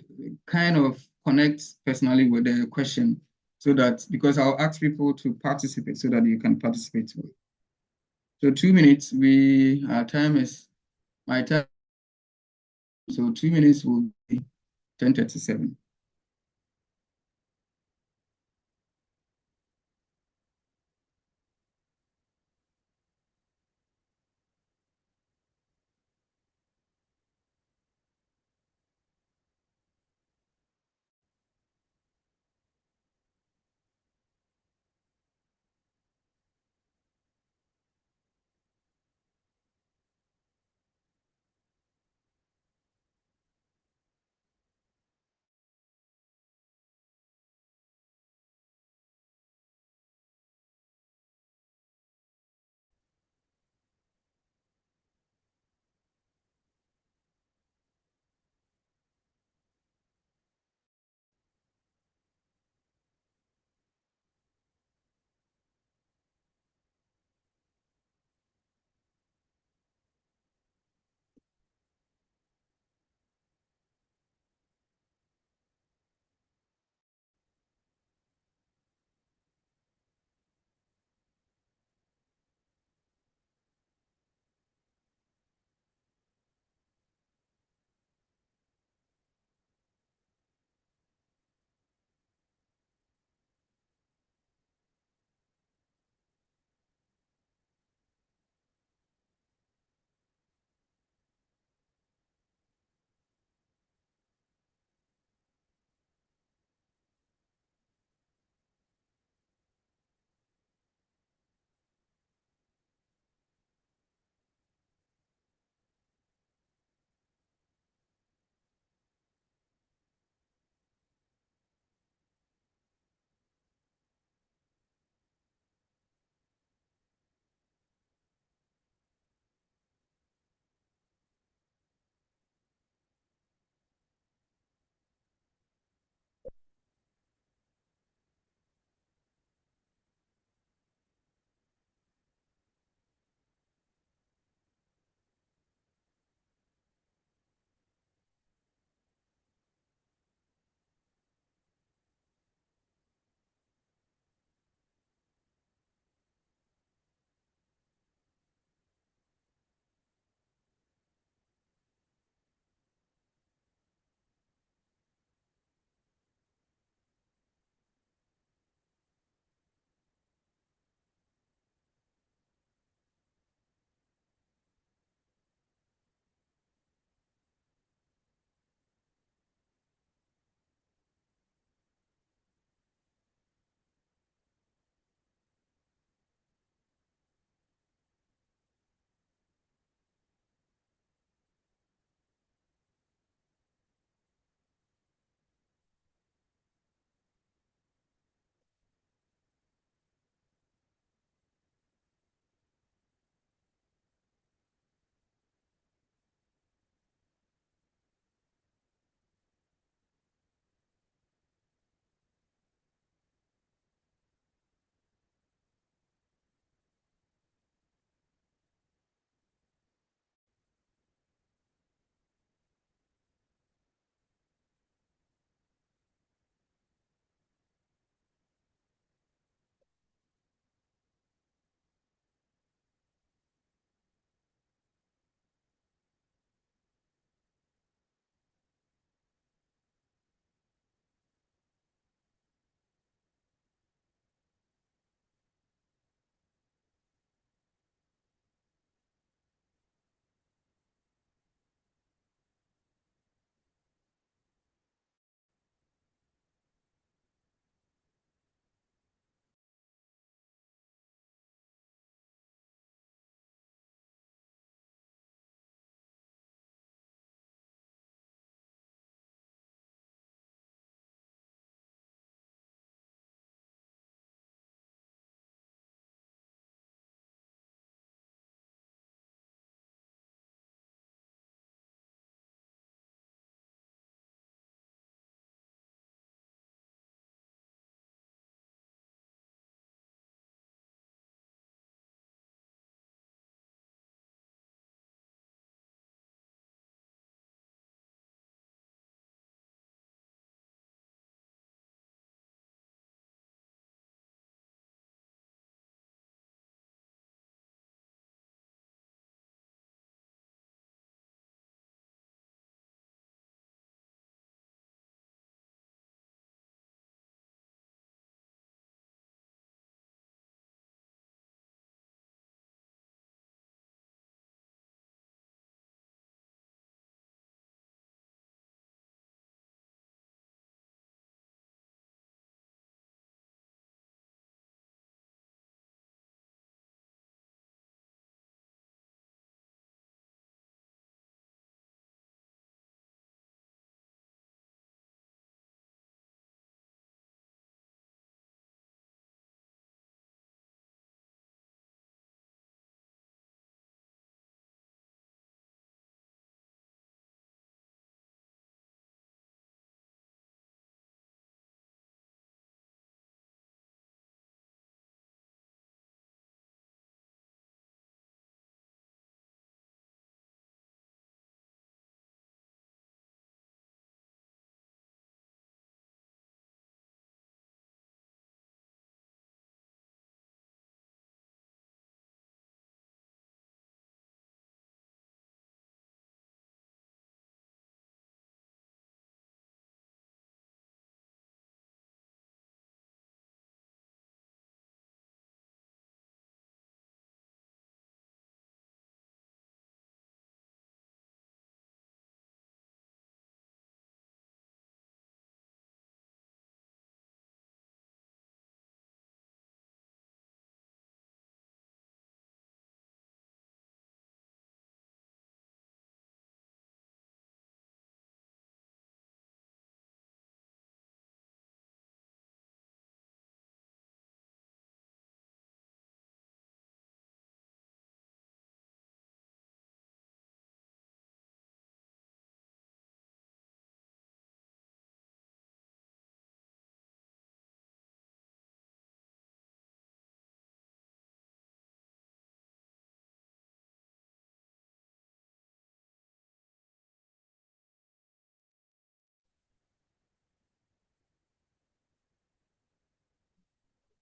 kind of connect personally with the question, so that, because I'll ask people to participate so that you can participate too. So 2 minutes, our time is, my time, so 2 minutes will be 10:37.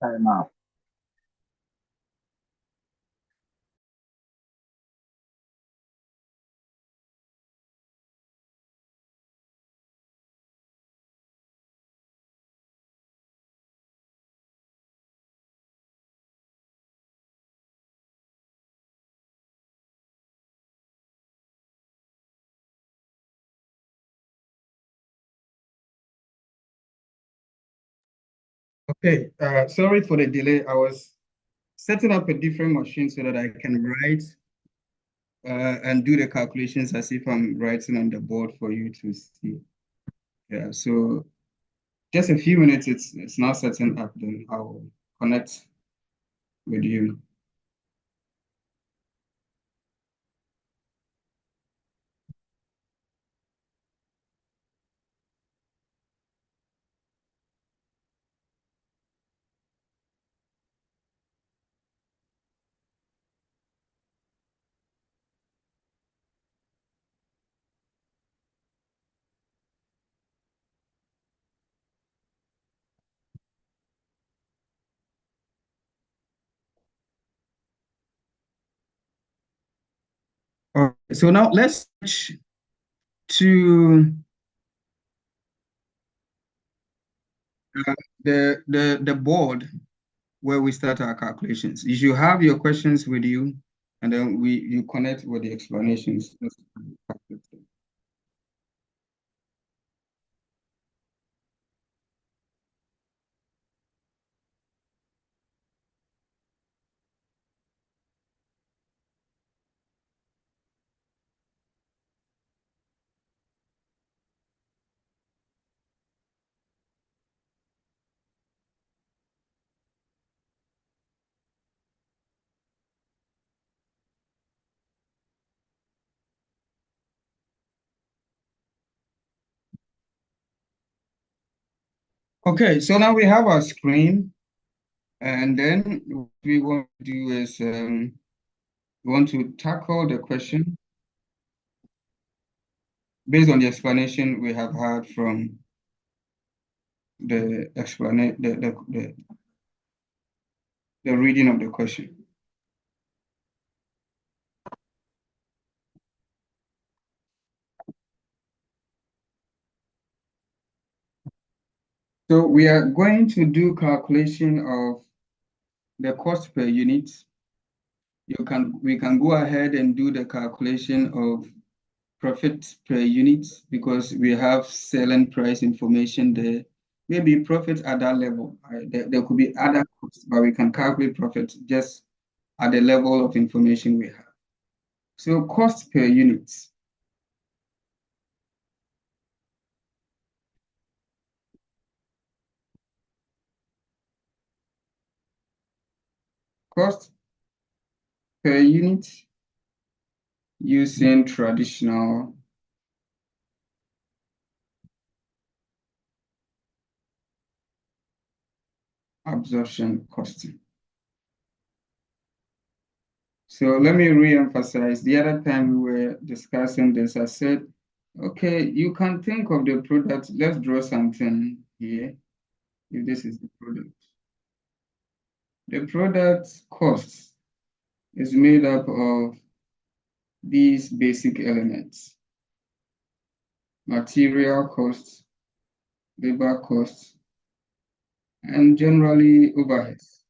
Time out. Okay, sorry for the delay. I was setting up a different machine so that I can write and do the calculations as if I'm writing on the board for you to see. Yeah, so just a few minutes, it's now setting up, then I'll connect with you. Okay, so now let's switch to the board where we start our calculations. You should have your questions with you, and then you connect with the explanations. Okay, so now we have our screen, and then what we want to do is we want to tackle the question based on the explanation we have had from the explanation, the reading of the question. So we are going to do calculation of the cost per unit. We can go ahead and do the calculation of profit per unit because we have selling price information there. Maybe profit at that level. There could be other costs, but we can calculate profit just at the level of information we have. So cost per unit. Cost per unit using traditional absorption costing. So let me re-emphasize. The other time we were discussing this, I said, okay, you can think of the product. Let's draw something here. If this is the product. The product cost is made up of these basic elements: material costs, labor costs, and generally overheads.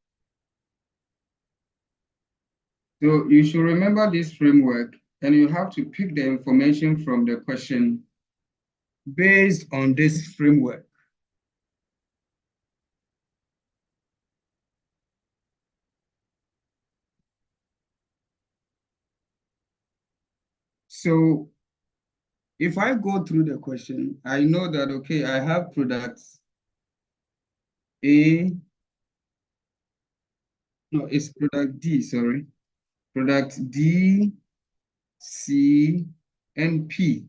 So you should remember this framework, and you have to pick the information from the question based on this framework. So if I go through the question, I know that, okay, I have products A, no, it's product D, sorry. Product D, C, and P.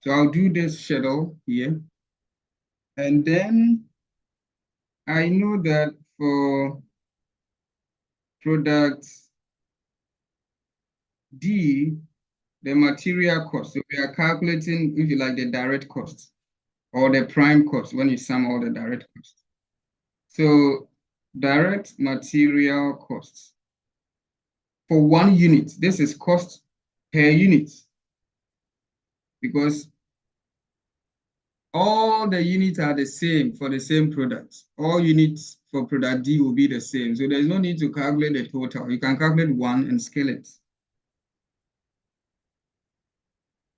So I'll do this schedule here. And then I know that for product D, the material cost. So we are calculating, if you like, the direct cost. or the prime cost when you sum all the direct costs. So direct material costs for 1 unit, this is cost per unit, because all the units are the same for the same product. All units for product D will be the same. So there's no need to calculate the total. You can calculate one and scale it.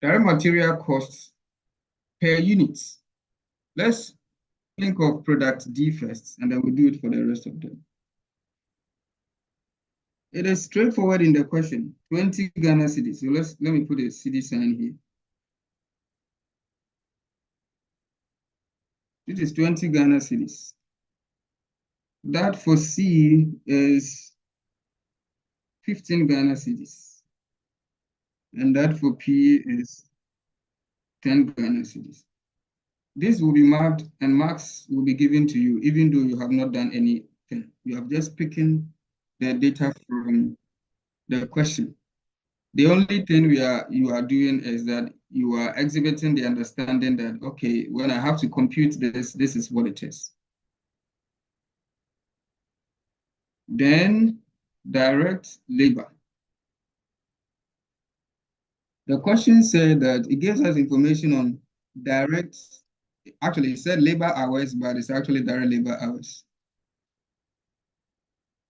Direct material costs per unit. Let's think of product D first, and then we'll do it for the rest of them. It is straightforward in the question, 20 Ghana cedis. So let me put a cedi sign here. This is 20 Ghana cedis. That for C is 15 Ghana cedis. And that for P is 10 Ghana cedis. This will be marked, and marks will be given to you, even though you have not done anything. You have just picked the data from the question. The only thing you are doing is that you are exhibiting the understanding that, okay, when I have to compute this, this is what it is. Then direct labor. The question said that it gives us information on direct, actually it said labor hours, but it's actually direct labor hours.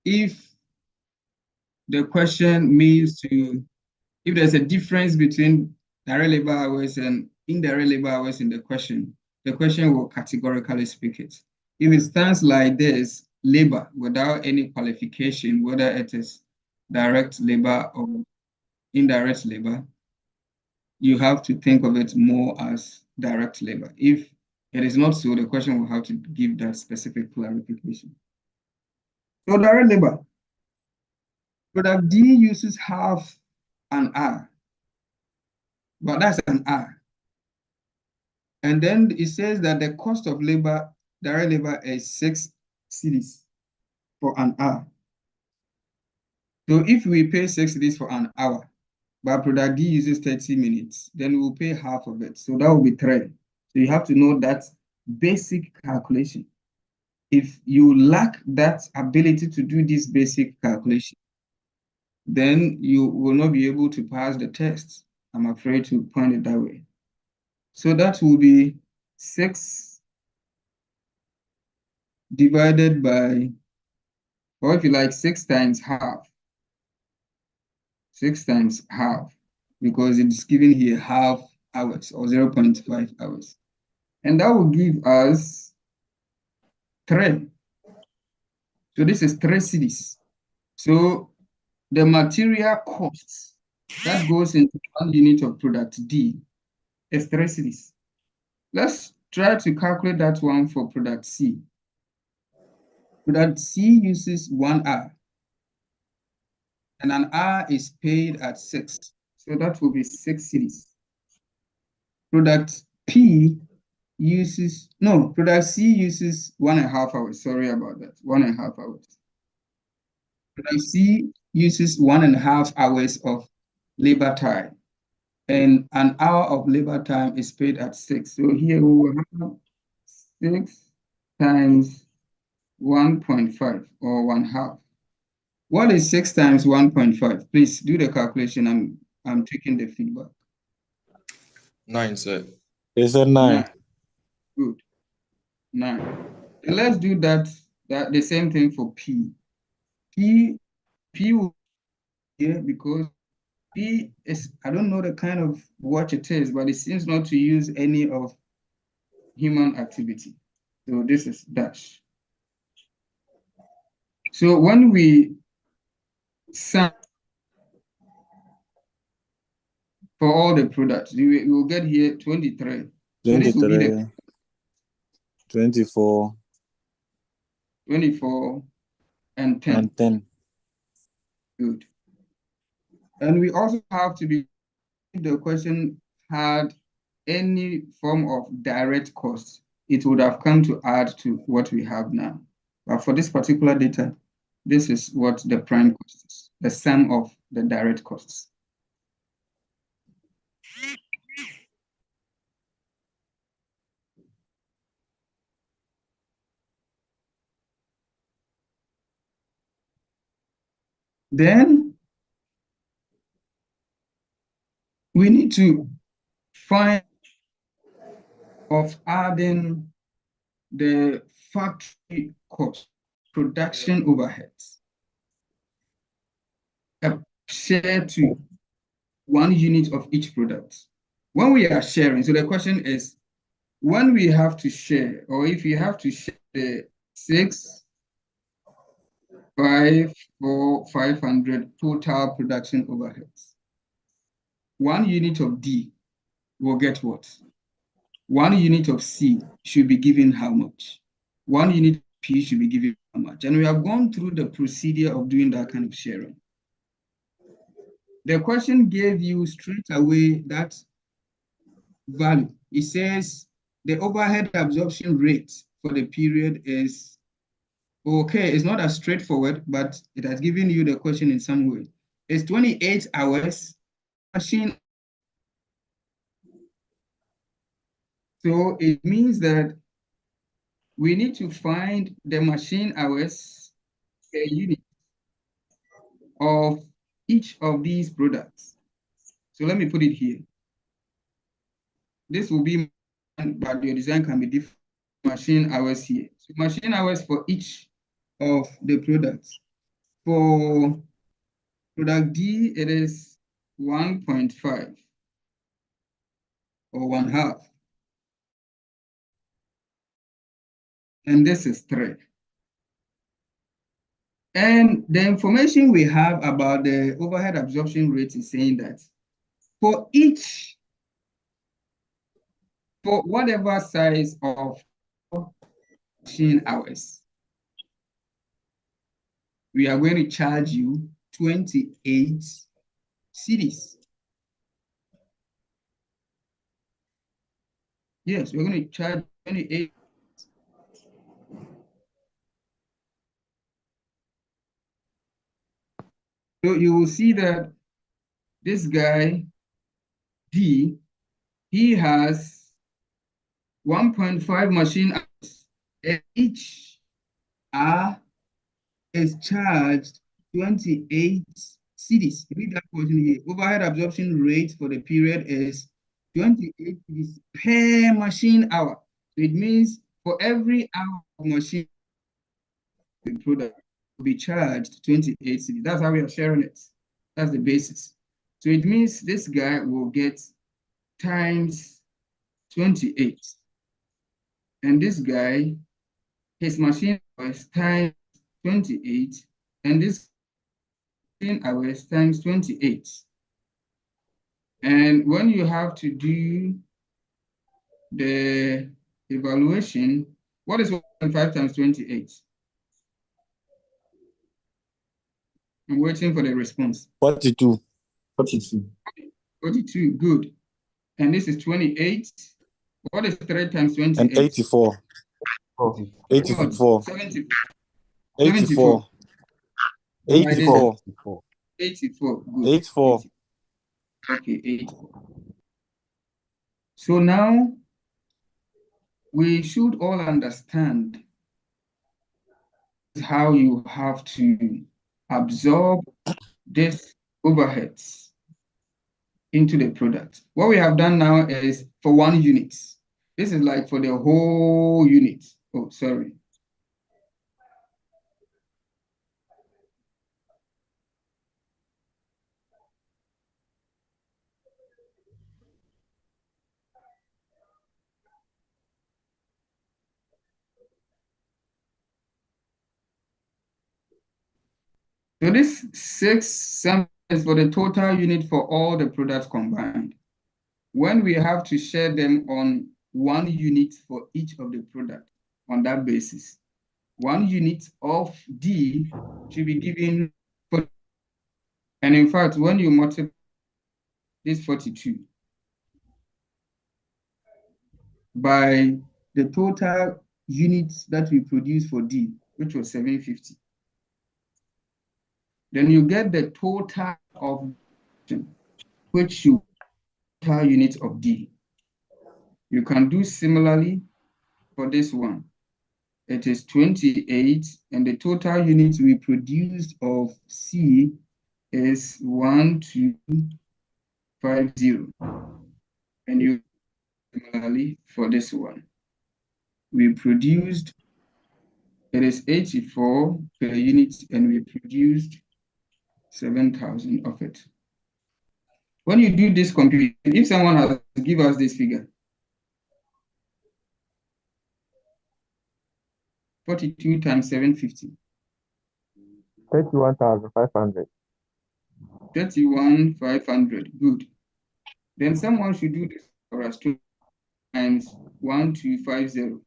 If the question means to, if there's a difference between direct labor hours and indirect labor hours in the question will categorically speak it. If it stands like this, labor, without any qualification, whether it is direct labor or indirect labor, you have to think of it more as direct labor. If it is not so, the question will have to give that specific clarification. So direct labor, product D uses half an hour, but that's an hour. And then it says that the cost of labor, direct labor, is 6 cedis for an hour. So if we pay 6 cedis for an hour, but product D uses 30 minutes, then we'll pay half of it. So that will be 3. So you have to know that basic calculation. If you lack that ability to do this basic calculation, then you will not be able to pass the test. I'm afraid to point it that way. So that will be 6 divided by, or if you like, 6 times half. 6 times half, because it's given here half hours or 0.5 hours. And that will give us 3. So this is 3 cedis. So the material costs that goes into 1 unit of product D is 3 cedis. Let's try to calculate that one for product C. Product C uses 1 hour, and an hour is paid at 6. So that will be 6 cedis. Product P uses, no, product C uses 1.5 hours. Sorry about that, 1.5 hours. Product C uses 1.5 hours of labor time, and an hour of labor time is paid at 6. So here we will have 6 times 1.5, or 1/2. What is 6 times 1.5? Please do the calculation. I'm taking the feedback. 9, sir. Is it 9? Good. 9. And let's do that the same thing for P. P will be here because P is, I don't know the kind of watch it is, but it seems not to use any of human activity. So this is dash. So when we sum for all the products, we will get here 23. So this will be the 23, 24, 24 and 10. and 10. Good. And we also have to be, if the question had any form of direct cost, it would have come to add to what we have now. But for this particular data, this is what the prime cost is, the sum of the direct costs. Then we need to find of adding the factory cost, production overheads, share to 1 unit of each product. When we are sharing, so the question is, when we have to share, or if you have to share the 6, 5, 4, 500 total production overheads, 1 unit of D will get what? 1 unit of C should be given how much? 1 unit of P should be given how much? And we have gone through the procedure of doing that kind of sharing. The question gave you straight away that value. It says the overhead absorption rate for the period is okay. It's not as straightforward, but it has given you the question in some way. It's 28 hours machine. So it means that we need to find the machine hours per unit of each of these products. So let me put it here. This will be, but your design can be different. Machine hours here. So machine hours for each of the products. For product D, it is 1.5 or 1/2. And this is 3. And the information we have about the overhead absorption rate is saying that for whatever size of machine hours, we are going to charge you 28 cedis. Yes, we're going to charge 28. So you will see that this guy, D, he has 1.5 machine hours, and each hour is charged 28 cedis. Read that portion here. Overhead absorption rate for the period is 28 cedis per machine hour. So it means for every hour of machine the product will be charged 28 cedis. That's how we are sharing it. That's the basis. So it means this guy will get times 28. And this guy, his machine hours times 28. And this machine hours times 28. And when you have to do the evaluation, what is 1.5 times 28? I'm waiting for the response. 42. 42, good. And this is 28. What is 3 times 28? And 84. 84. 74. 84. 84. 84. Good. 84. Okay, 84. So now we should all understand how you have to absorb these overheads into the product. What we have done now is for 1 unit. This is like for the whole unit. Oh, sorry. So this 6 sum is for the total unit for all the products combined. When we have to share them on 1 unit for each of the products on that basis, 1 unit of D should be given for, and in fact, when you multiply this 42 by the total units that we produce for D, which was 750, then you get the total of which should total unit of D. You can do similarly for this one. it is 28, and the total units we produced of C is 1250. And you similarly for this one, we produced, it is 84 per unit, and we produced 7,000 of it. When you do this computation, if someone has to give us this figure, 42 times 750. 31,500. 31,500. Good. Then someone should do this for us. 2 times 1250.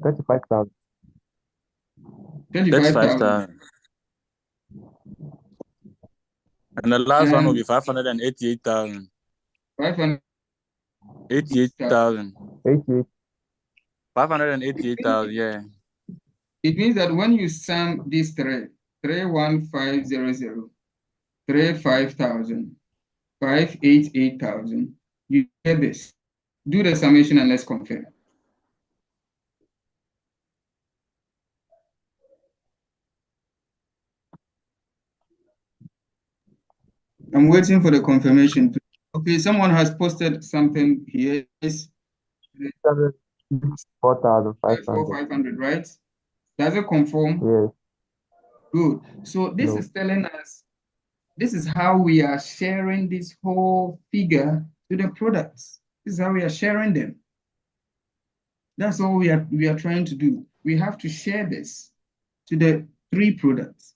35,000. 35,000. And the last one will be 588,000. 588,000. 88. 588,000, yeah. It means that when you sum these three, 31500, 35,000, 588,000, you get this. Do the summation and let's compare. I'm waiting for the confirmation. Okay, someone has posted something here. It's 4,500. 500, right? Does it conform? Yes. Good. So this No. is telling us, this is how we are sharing this whole figure to the products. This is how we are sharing them. That's all we are trying to do. We have to share this to the 3 products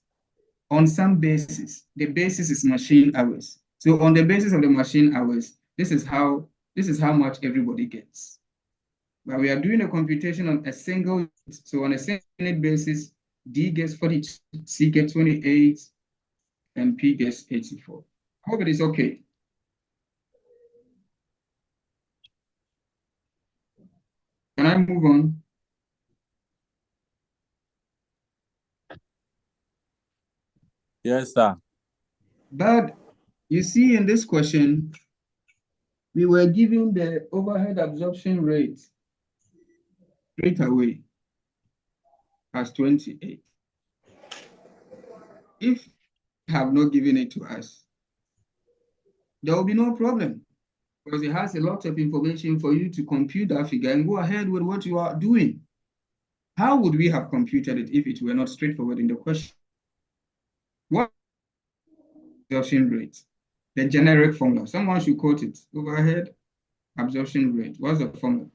on some basis. The basis is machine hours. So on the basis of the machine hours, this is how much everybody gets. But we are doing a computation on a single unit. So on a single unit basis, D gets 42, C gets 28, and P gets 84. I hope it is okay. Can I move on? Yes, sir. But you see in this question, we were given the overhead absorption rate straight away as 28. If you have not given it to us, there will be no problem, because it has a lot of information for you to compute that figure and go ahead with what you are doing. How would we have computed it if it were not straightforward in the question? What absorption rate? The generic formula. Someone should quote it. Overhead absorption rate. What's the formula?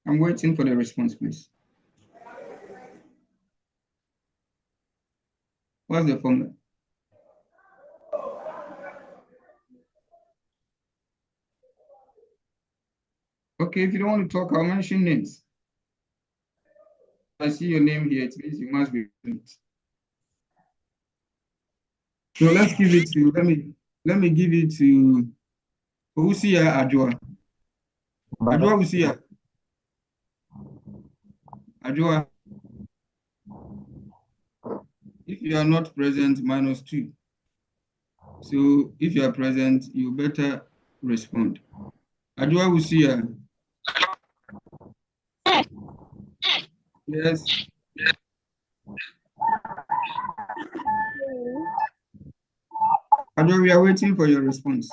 I'm waiting for the response, please. What's the formula? Okay, if you don't want to talk, I'll mention names. I see your name here, it means you must be it. So let's give it to, let me give it to Usia Adjoa. Adjoa Usia. Adjoa. If you are not present, -2. So if you are present, you better respond. Adjoa Usia. Yes. Adjoa, we are waiting for your response.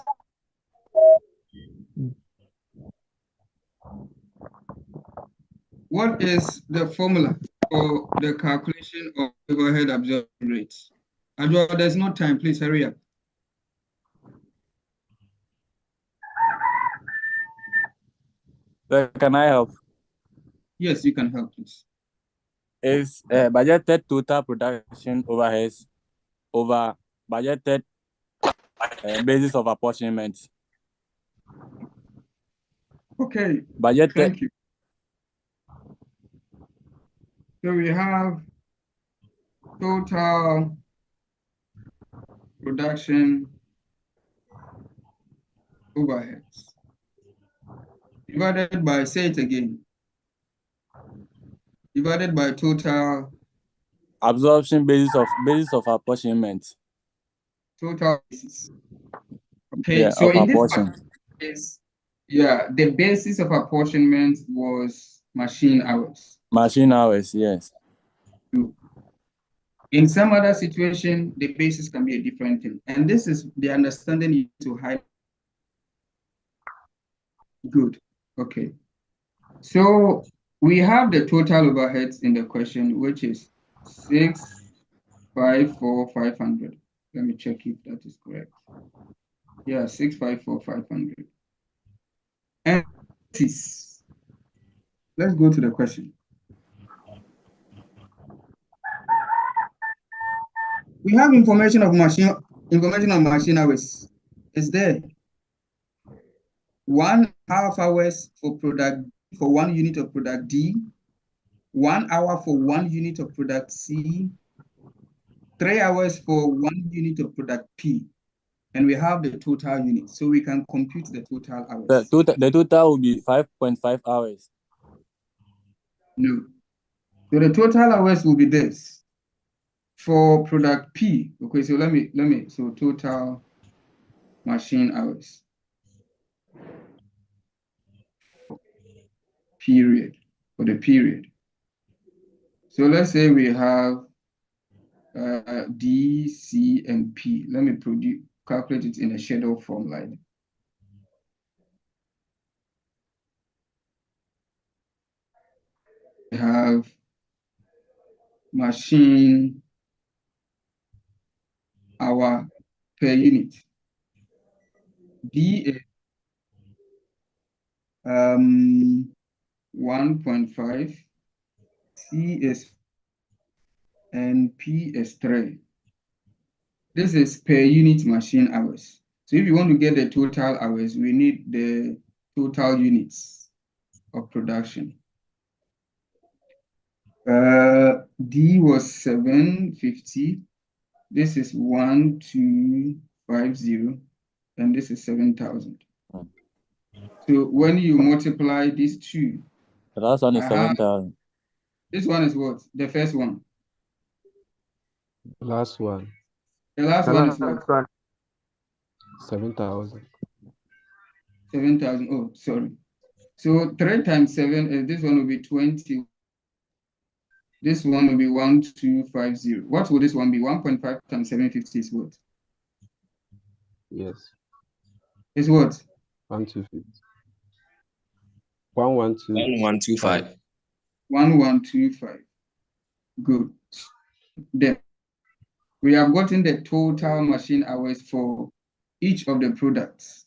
What is the formula for the calculation of overhead absorption rates? Adjoa, there's no time, please hurry up. Can I help? Yes, you can help, please. Is budgeted total production overheads over budgeted basis of apportionment. Okay, Budgeted. thank you. So we have total production overheads divided by, say it again, divided by total Absorption basis of apportionment. total basis. Okay, Yeah, so of in this apportion. case, yeah, the basis of apportionment was machine hours. Machine hours, yes. In some other situation, the basis can be a different thing. And this is the understanding you need to hide. Good. Okay. So we have the total overheads in the question, which is 654,500. Let me check if that is correct. Yeah, 654,500. And let's go to the question. We have information of machine hours. Is there 1/2 hours for product for 1 unit of product D, 1 hour for 1 unit of product C, 3 hours for 1 unit of product P, and we have the total unit, so we can compute the total hours. The total will be 5.5 hours. No. So the total hours will be this. For product P, okay, so so total machine hours. Period, for the period. So let's say we have D, C, and P. Let me calculate it in a schedule form like that. We have machine hour per unit. D is 1.5, C is, and P is 3. This is per unit machine hours. So if you want to get the total hours, we need the total units of production. D was 750. This is 1250, and this is 7,000. So when you multiply these two, The last one is 7,000. This one is what? The first one. Last one. The last one is what? 7,000. 7,000. Oh, sorry. So 3 times 7, this one will be 20. This one will be 1250. What will this one be? 1.5 times 750 is what? Yes. Is what? 1,250. 1125. 1125. Good. Then we have gotten the total machine hours for each of the products.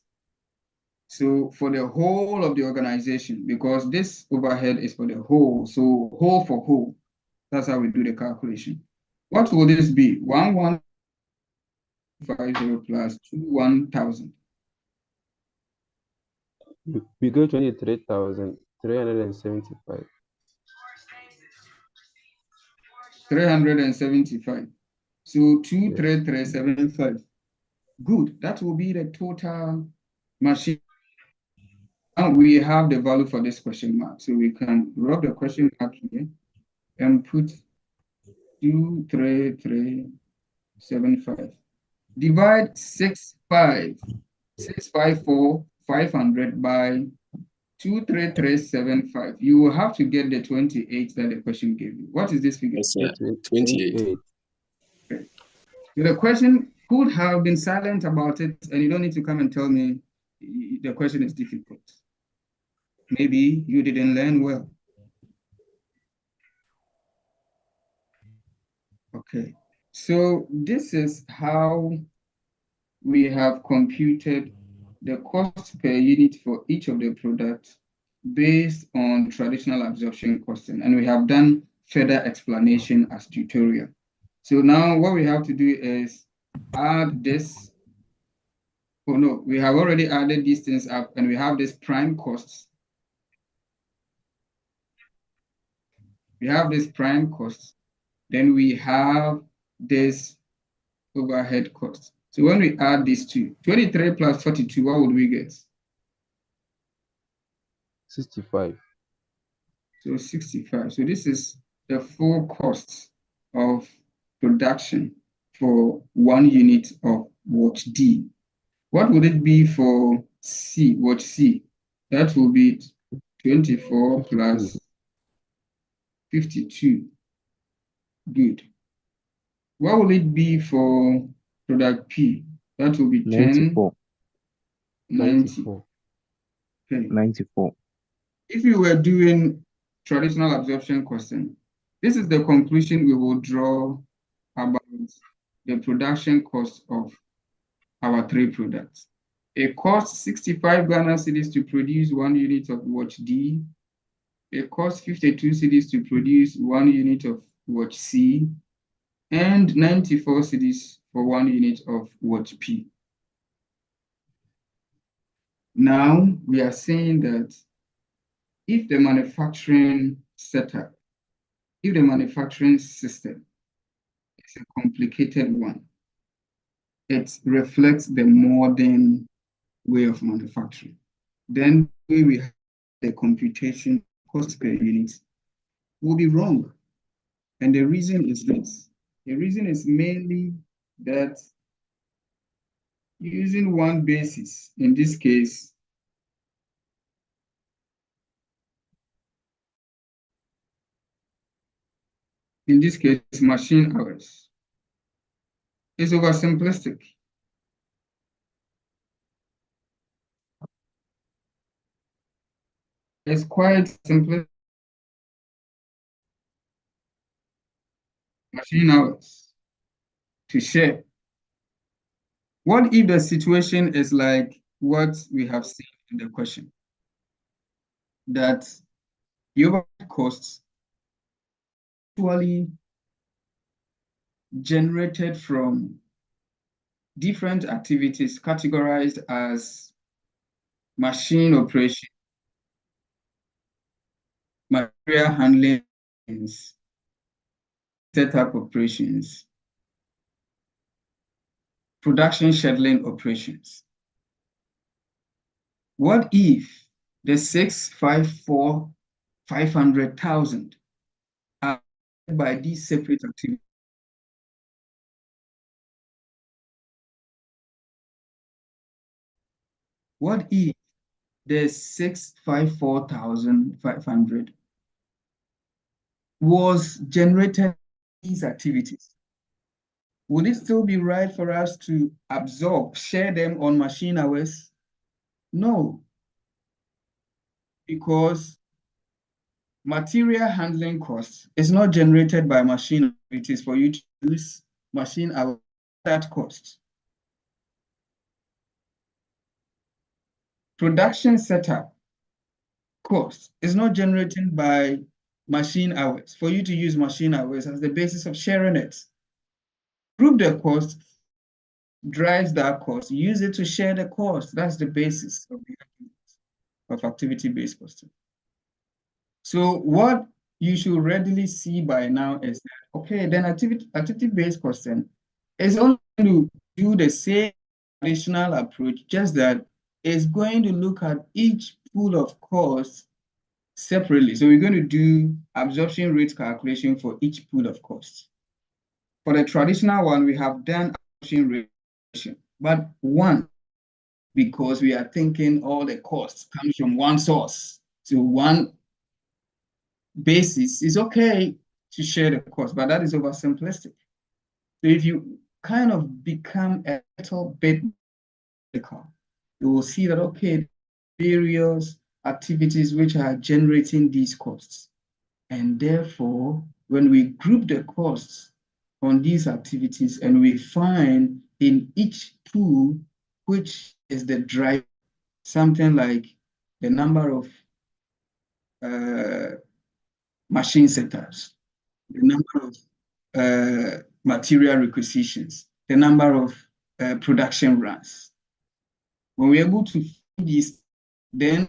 So for the whole of the organization, because this overhead is for the whole, so whole for whole, that's how we do the calculation. What will this be? 1150 plus 21,000. We go 23,375. 375. So 23375. Good. That will be the total machine. Now we have the value for this question mark. So we can rub the question mark here and put 23375. Divide 654,500 by 23375. You will have to get the 28 that the question gave you. What is this figure? Yes, sir. 28. Okay. So the question could have been silent about it, and you don't need to come and tell me the question is difficult. Maybe you didn't learn well. Okay, so this is how we have computed the cost per unit for each of the products based on traditional absorption costing, and we have done further explanation as tutorial. So now what we have to do is add this. Oh no, we have already added these things up, and we have this prime costs. We have this prime costs. Then we have this overhead cost. So when we add these two, 23 plus 42, what would we get? 65. So 65. So this is the full cost of production for 1 unit of watch D. What would it be for C? Watch C. That will be 24 plus 52. Good. What will it be for product P? That will be 10, 94. 90. 94. Okay. 94. If you were doing traditional absorption costing, this is the conclusion we will draw about the production cost of our three products. It costs 65 Ghana cedis to produce 1 unit of watch D. It costs 52 cedis to produce 1 unit of watch C, and 94 cedis for 1 unit of watch P. Now we are saying that if the manufacturing setup, if the manufacturing system is a complicated one, it reflects the modern way of manufacturing, then the way we have the computation cost per unit will be wrong. And the reason is this. The reason is mainly that using one basis, in this case, machine hours, is oversimplistic. It's quite simplistic. Machine hours to share. What if the situation is like what we have seen in the question? That the overhead costs actually generated from different activities categorized as machine operation, material handling, setup operations, production scheduling operations. What if the 500,000 are by these separate activities? What if the 654,500 was generated these activities? Would it still be right for us to share them on machine hours? No, because material handling costs is not generated by machine. It is for you to use machine hours that cost. Production setup cost is not generated by machine hours for you to use machine hours as the basis of sharing it. Group the cost, drives that cost, use it to share the cost. That's the basis of activity-based costing. So what you should readily see by now is that, okay, then activity-based costing is only going to do the same traditional approach, just that it's going to look at each pool of costs separately. So we're going to do absorption rate calculation for each pool of costs. For the traditional one, we have done absorption rate, but one, because we are thinking all the costs comes from one source, so one basis is okay to share the cost, but that is oversimplistic. So if you kind of become a little bit critical, you will see that, okay, various activities which are generating these costs. And therefore, when we group the costs on these activities and we find in each pool which is the driver, something like the number of machine setups, the number of material requisitions, the number of production runs. When we're able to find these, then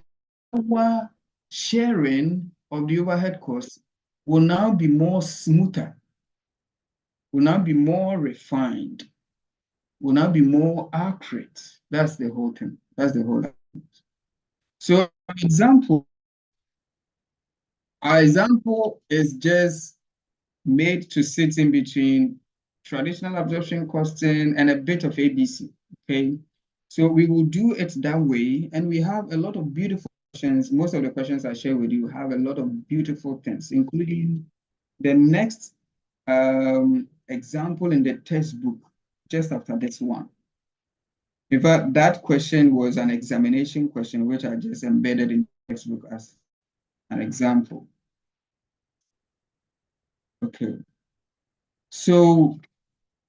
our sharing of the overhead costs will now be more smoother, will now be more refined, will now be more accurate. That's the whole thing. That's the whole thing. So, our example is just made to sit in between traditional absorption costing and a bit of ABC, okay? So we will do it that way, and we have a lot of beautiful questions. Most of the questions I share with you have a lot of beautiful things, including the next example in the textbook just after this one. In fact, that question was an examination question, which I just embedded in the textbook as an example. Okay. So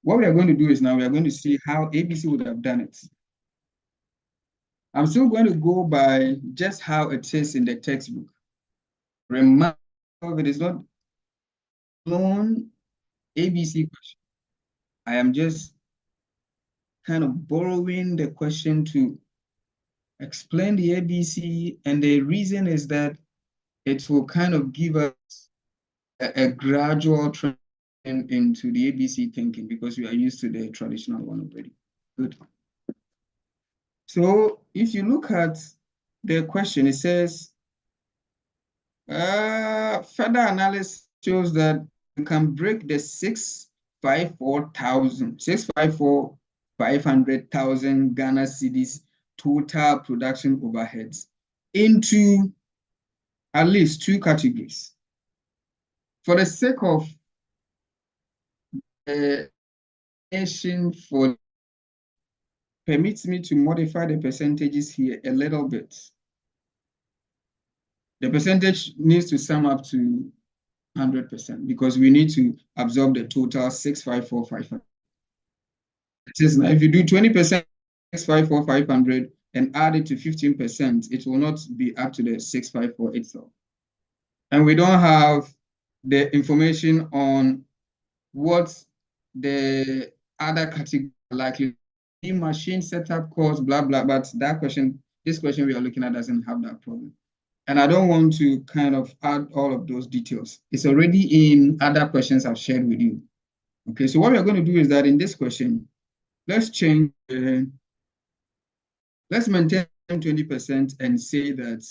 what we are going to do is now we are going to see how ABC would have done it. I'm still going to go by just how it is in the textbook. Remember, it is not known ABC question. I am just kind of borrowing the question to explain the ABC, and the reason is that it will kind of give us a gradual transition into the ABC thinking because we are used to the traditional one already. Good. So if you look at the question, it says, further analysis shows that you can break the 500,000 Ghana cedis total production overheads into at least two categories. For the sake of for permits me to modify the percentages here a little bit. The percentage needs to sum up to 100% because we need to absorb the total 654,500. It is now, if you do 20% 654,500 and add it to 15%, it will not be up to the 654 itself. And we don't have the information on what the other category likely be, machine setup cost, blah, blah, but this question we are looking at doesn't have that problem. And I don't want to kind of add all of those details. It's already in other questions I've shared with you. Okay, so what we're going to do is that in this question, let's change, let's maintain 20% and say that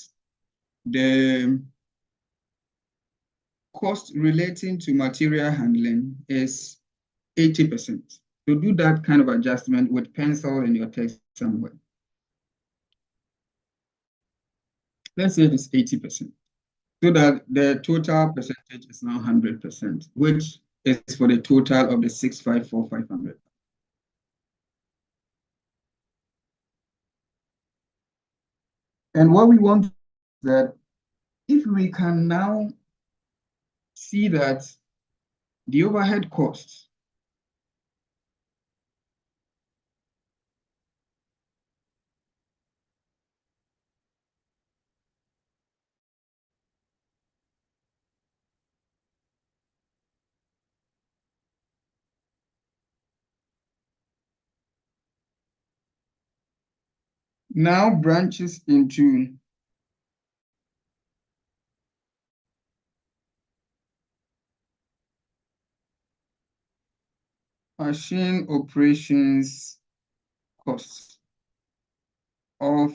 the cost relating to material handling is 80%. So do that kind of adjustment with pencil in your text somewhere. Let's say it's 80%. So that the total percentage is now 100%, which is for the total of the 654,500. And what we want is that if we can now see that the overhead costs now branches into machine operations costs of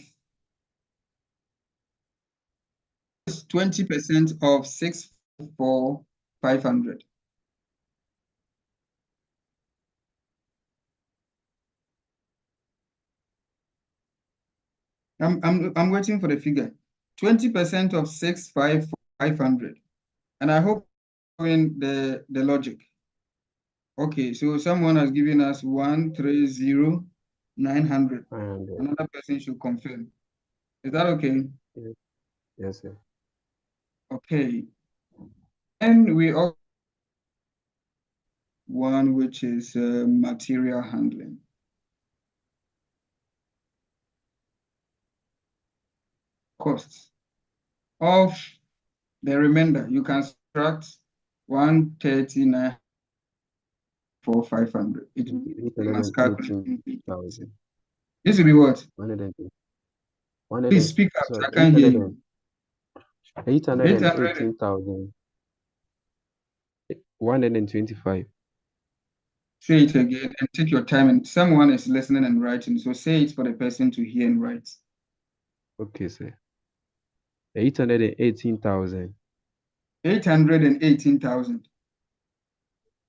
20% of 654,500. I'm waiting for the figure. 20% of 654,500. And I hope in the logic. Okay, so someone has given us 130,900. Another person should confirm. Is that okay? Yes, sir. Okay. And we also one which is material handling. Costs of the remainder. You can subtract 139,500. It will be must calculate. This will be what? 120. Please speak up. Sorry, I can't hear you. 818,000. 125. Say it again and take your time. And someone is listening and writing, so say it for the person to hear and write. Okay, sir. 818,000. 818,000.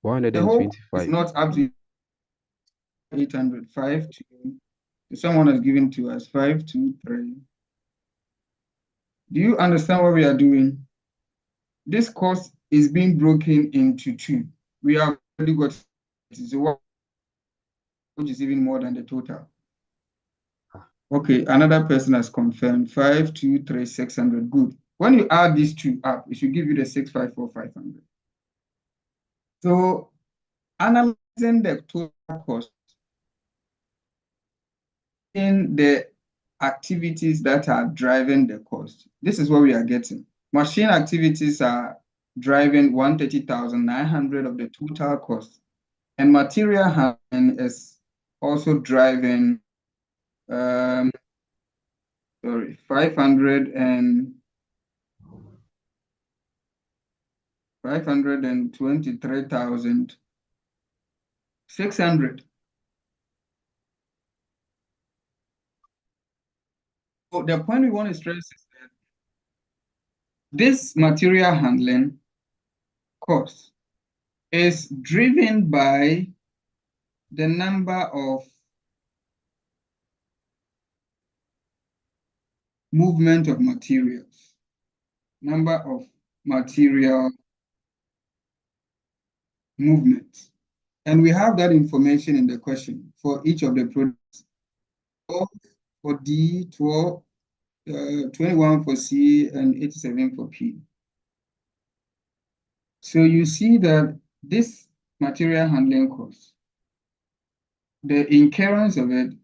The whole is 125. not up to 805 to Someone has given to us 523. Do you understand what we are doing? This cost is being broken into two. We have already got which is even more than the total. Okay, another person has confirmed 523 600. Good. When you add these two up, it should give you the 654 500. So analyzing the total cost in the activities that are driving the cost, this is what we are getting. Machine activities are driving 130,900 of the total cost, and material handling is also driving 523,600. So the point we want to stress is that this material handling cost is driven by the number of movement of materials, number of material movements. And we have that information in the question for each of the products. 12 for D, 12, 21 for C, and 87 for P. So you see that this material handling cost, the incurrence of it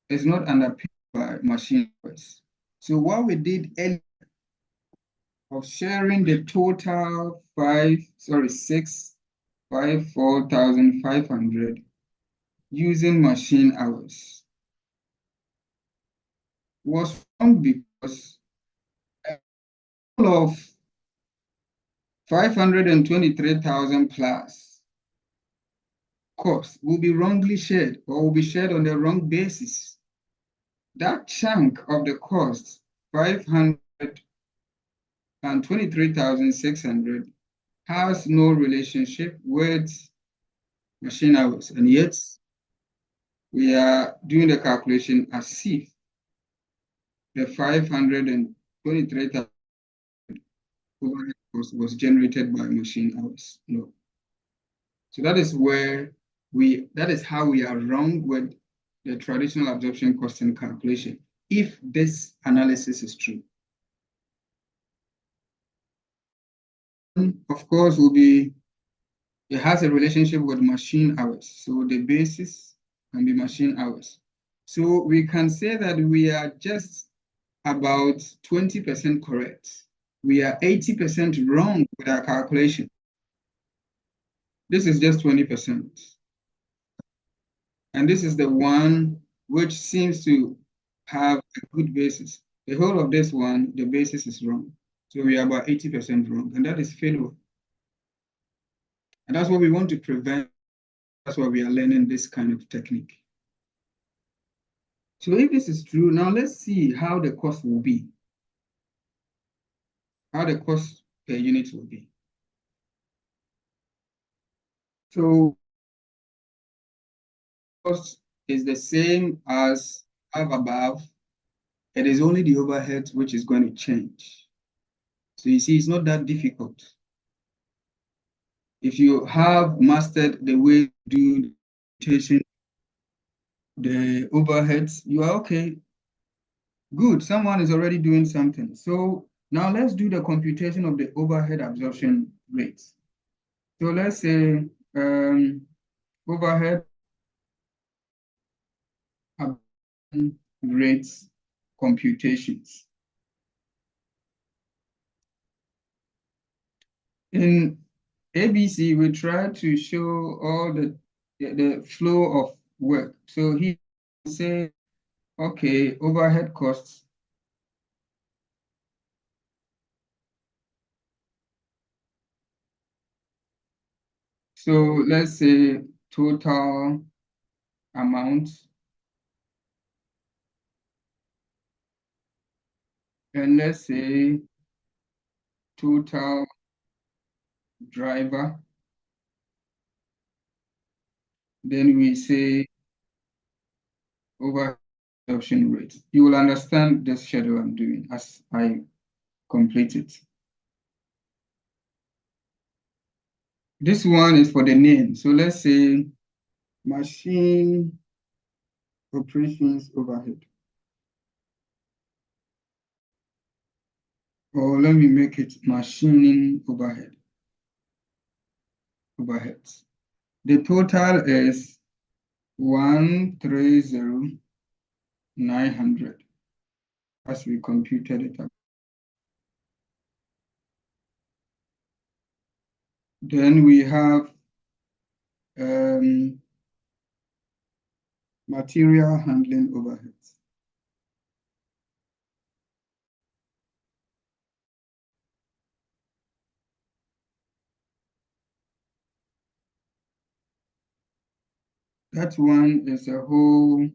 is not underpinned by machine hours. So what we did earlier of sharing the total 4,500 using machine hours was wrong because all of 523,000 plus cost will be wrongly shared or will be shared on the wrong basis. That chunk of the cost, 523,600, has no relationship with machine hours, and yet we are doing the calculation as if the 523,000 overhead cost was generated by machine hours. No. So that is how we are wrong with the traditional absorption costing calculation, if this analysis is true. Of course, it has a relationship with machine hours. So the basis can be machine hours. So we can say that we are just about 20% correct. We are 80% wrong with our calculation. This is just 20%. And this is the one which seems to have a good basis. The whole of this one, the basis is wrong. So we are about 80% wrong, and that is failure. And that's what we want to prevent. That's why we are learning this kind of technique. So if this is true, now let's see how the cost will be. How the cost per unit will be. So cost is the same as above. It is only the overhead which is going to change. So you see, it's not that difficult. If you have mastered the way to do the overheads, you are okay. Good, someone is already doing something. So now let's do the computation of the overhead absorption rates. So let's say overhead absorption rates computations. In ABC, we try to show all the flow of work. So he say, okay, overhead costs so let's say total amount, and let's say total driver. Then we say overhead absorption rate. You will understand this schedule I'm doing as I complete it. This one is for the name. So let's say machine operations overhead. Or let me make it machining overhead. Overheads. The total is 130,900 as we computed it up. Then we have material handling overheads. That one is a whole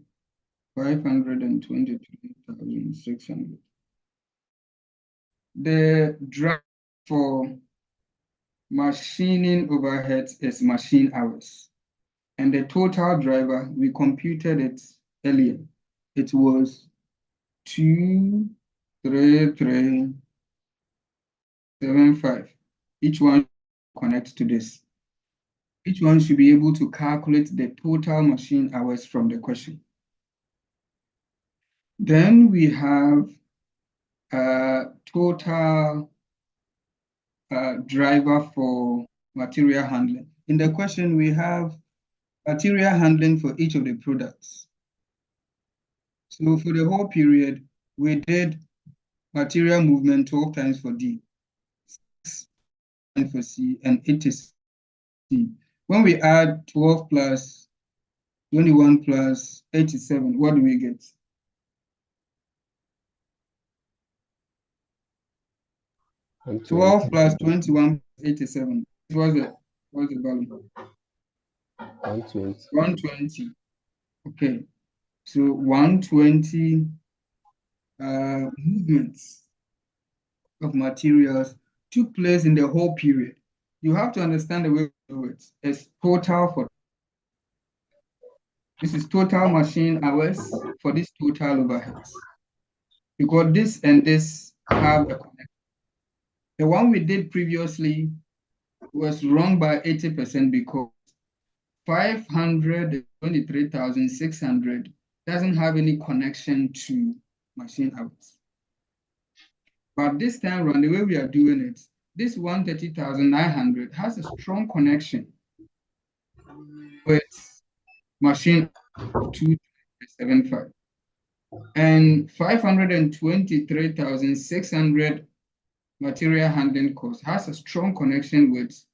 523,600. The drive for machining overheads is machine hours. And the total driver, we computed it earlier. It was 23375. Each one connects to this. Each one should be able to calculate the total machine hours from the question. Then we have total driver for material handling. In the question, we have material handling for each of the products. So for the whole period, we did material movement 12 times for D, 6 times for C, and 8 is C. When we add 12 plus 21 plus 87, what do we get? 12 plus 21 plus 87. What's the value? 120. 120. Okay. So 120 movements of materials took place in the whole period. You have to understand the way we do it. It's total for this is total machine hours for this total overheads. Because this and this have a connection. The one we did previously was wrong by 80% because 523,600 doesn't have any connection to machine hours. But this time around, the way we are doing it, this 130,900 has a strong connection with machine 275. And 523,600 material handling cost has a strong connection with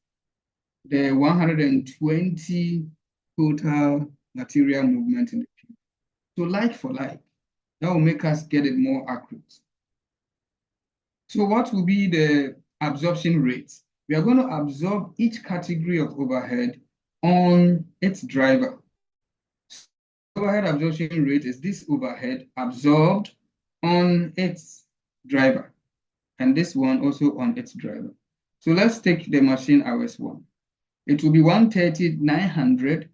the 120 total material movement in the field. So like for like, that will make us get it more accurate. So what will be the absorption rate? We are going to absorb each category of overhead on its driver. So overhead absorption rate is this overhead absorbed on its driver, and this one also on its driver. So let's take the machine hours one. It will be 130,900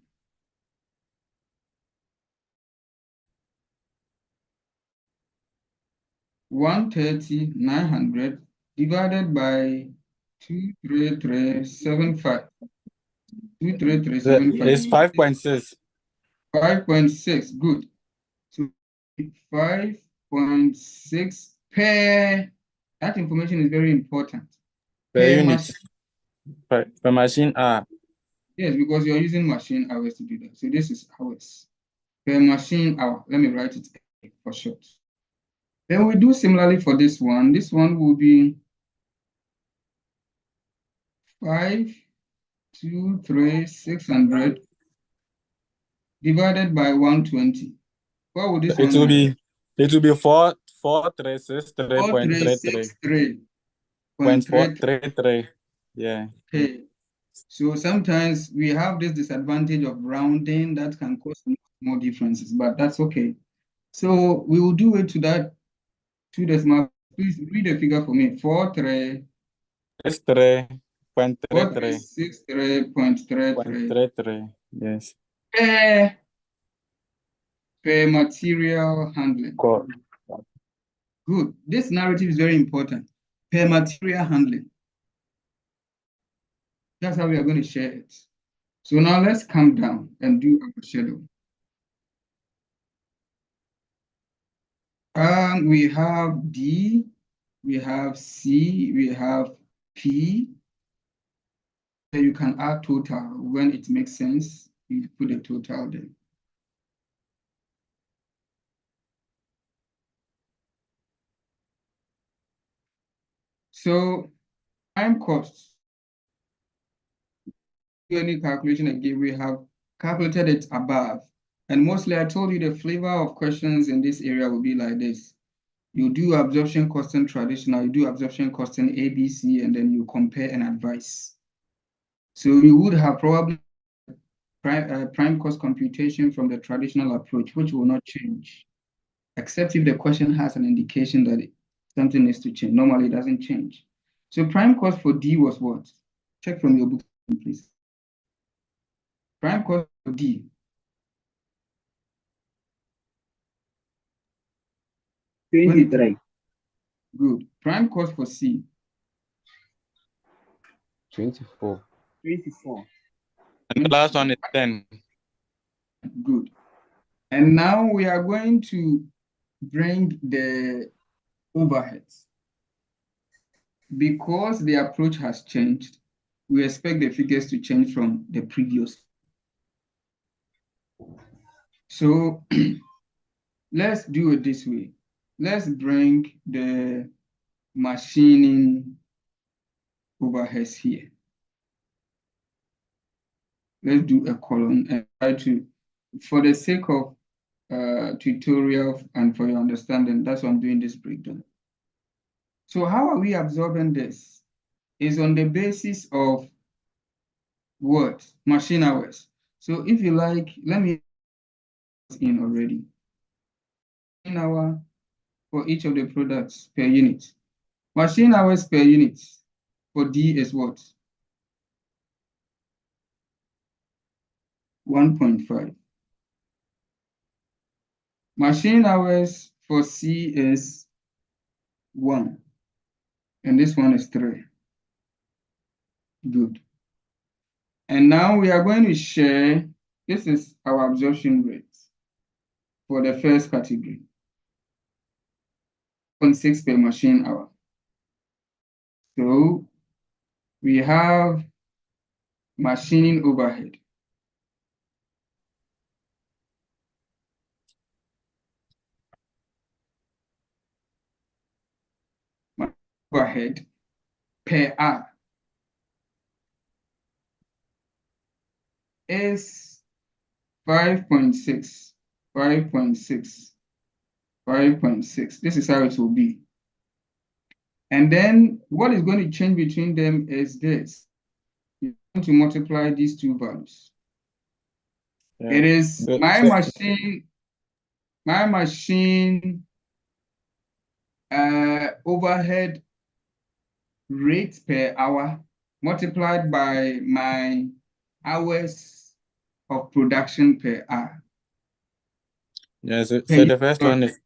130,900 divided by 23375. 23375. It's 5.6. 5.6. Good. So 5.6 per. That information is very important. Per unit. Machine. Per machine hour. Yes, because you're using machine hours to do that. So this is hours. Per machine hour. Let me write it for short. Then we do similarly for this one. This one will be 523,600 divided by 120. What would this It one will be? It will be 4,363.33. 4,363.33. Yeah. Okay. So sometimes we have this disadvantage of rounding that can cause more differences, but that's okay. So we will do it to that 2 decimal. Please read the figure for me. 4,363.33. 4,363.33. Yes. per material handling. God. Good. This narrative is very important. Per material handling. That's how we are going to share it. So now let's come down and do our schedule. We have D, we have C, we have P. You can add total when it makes sense. You put a total there. So prime costs. Any calculation again, we have calculated it above. And mostly I told you the flavor of questions in this area will be like this. You do absorption costing traditional, you do absorption costing ABC, and then you compare and advise. So you would have probably prime cost computation from the traditional approach, which will not change, except if the question has an indication that something needs to change. Normally, it doesn't change. So prime cost for D was what? Check from your book, please. Prime cost for D. $23. Good. Prime cost for C. 24. $24. And the last one is 10. Good. And now we are going to bring the overheads. Because the approach has changed, we expect the figures to change from the previous. So let's do it this way. Let's bring the machining overheads here. Let's do a column and try to, for the sake of tutorial and for your understanding, that's why I'm doing this breakdown. So how are we absorbing this? Is on the basis of what? Machine hours. So if you like, let me in already. Machine hour for each of the products per unit. Machine hours per unit for D is what? 1.5. Machine hours for C is 1. And this one is 3. Good. And now we are going to share, this is our absorption rate for the first category. 0.6 per machine hour. So we have machining overhead. Overhead per hour is 5.6, 5.6, 5.6. This is how it will be. And then what is going to change between them is this. You're going to multiply these two values. Yeah. It is So- my so- machine overhead rate per hour multiplied by my hours of production per hour. Yeah, so Per the first one is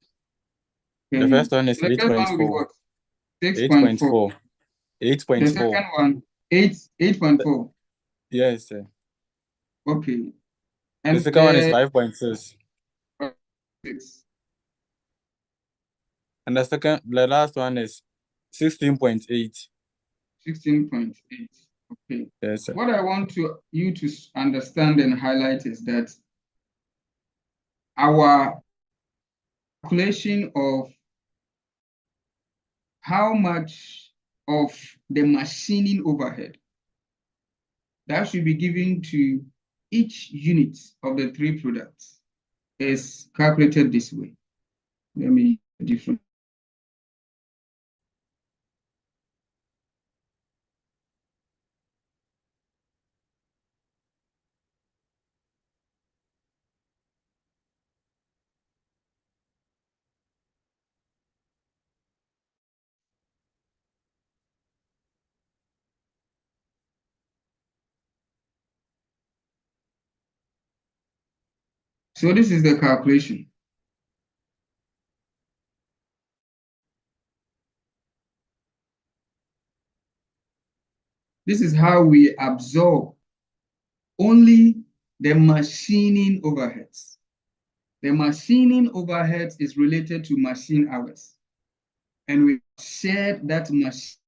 per the first unit. one is So the first one will be 8.4. what? 6.4. 8.4. The second one, 8.4. Yes, sir. Okay. The And second one is 5.6. 6. And the last one is 16.8. 16.8. Okay. Yes, sir. What I want you to understand and highlight is that our calculation of how much of the machining overhead that should be given to each unit of the 3 products is calculated this way. Let me different. So this is the calculation. This is how we absorb only the machining overheads. The machining overheads is related to machine hours. And we shared that machine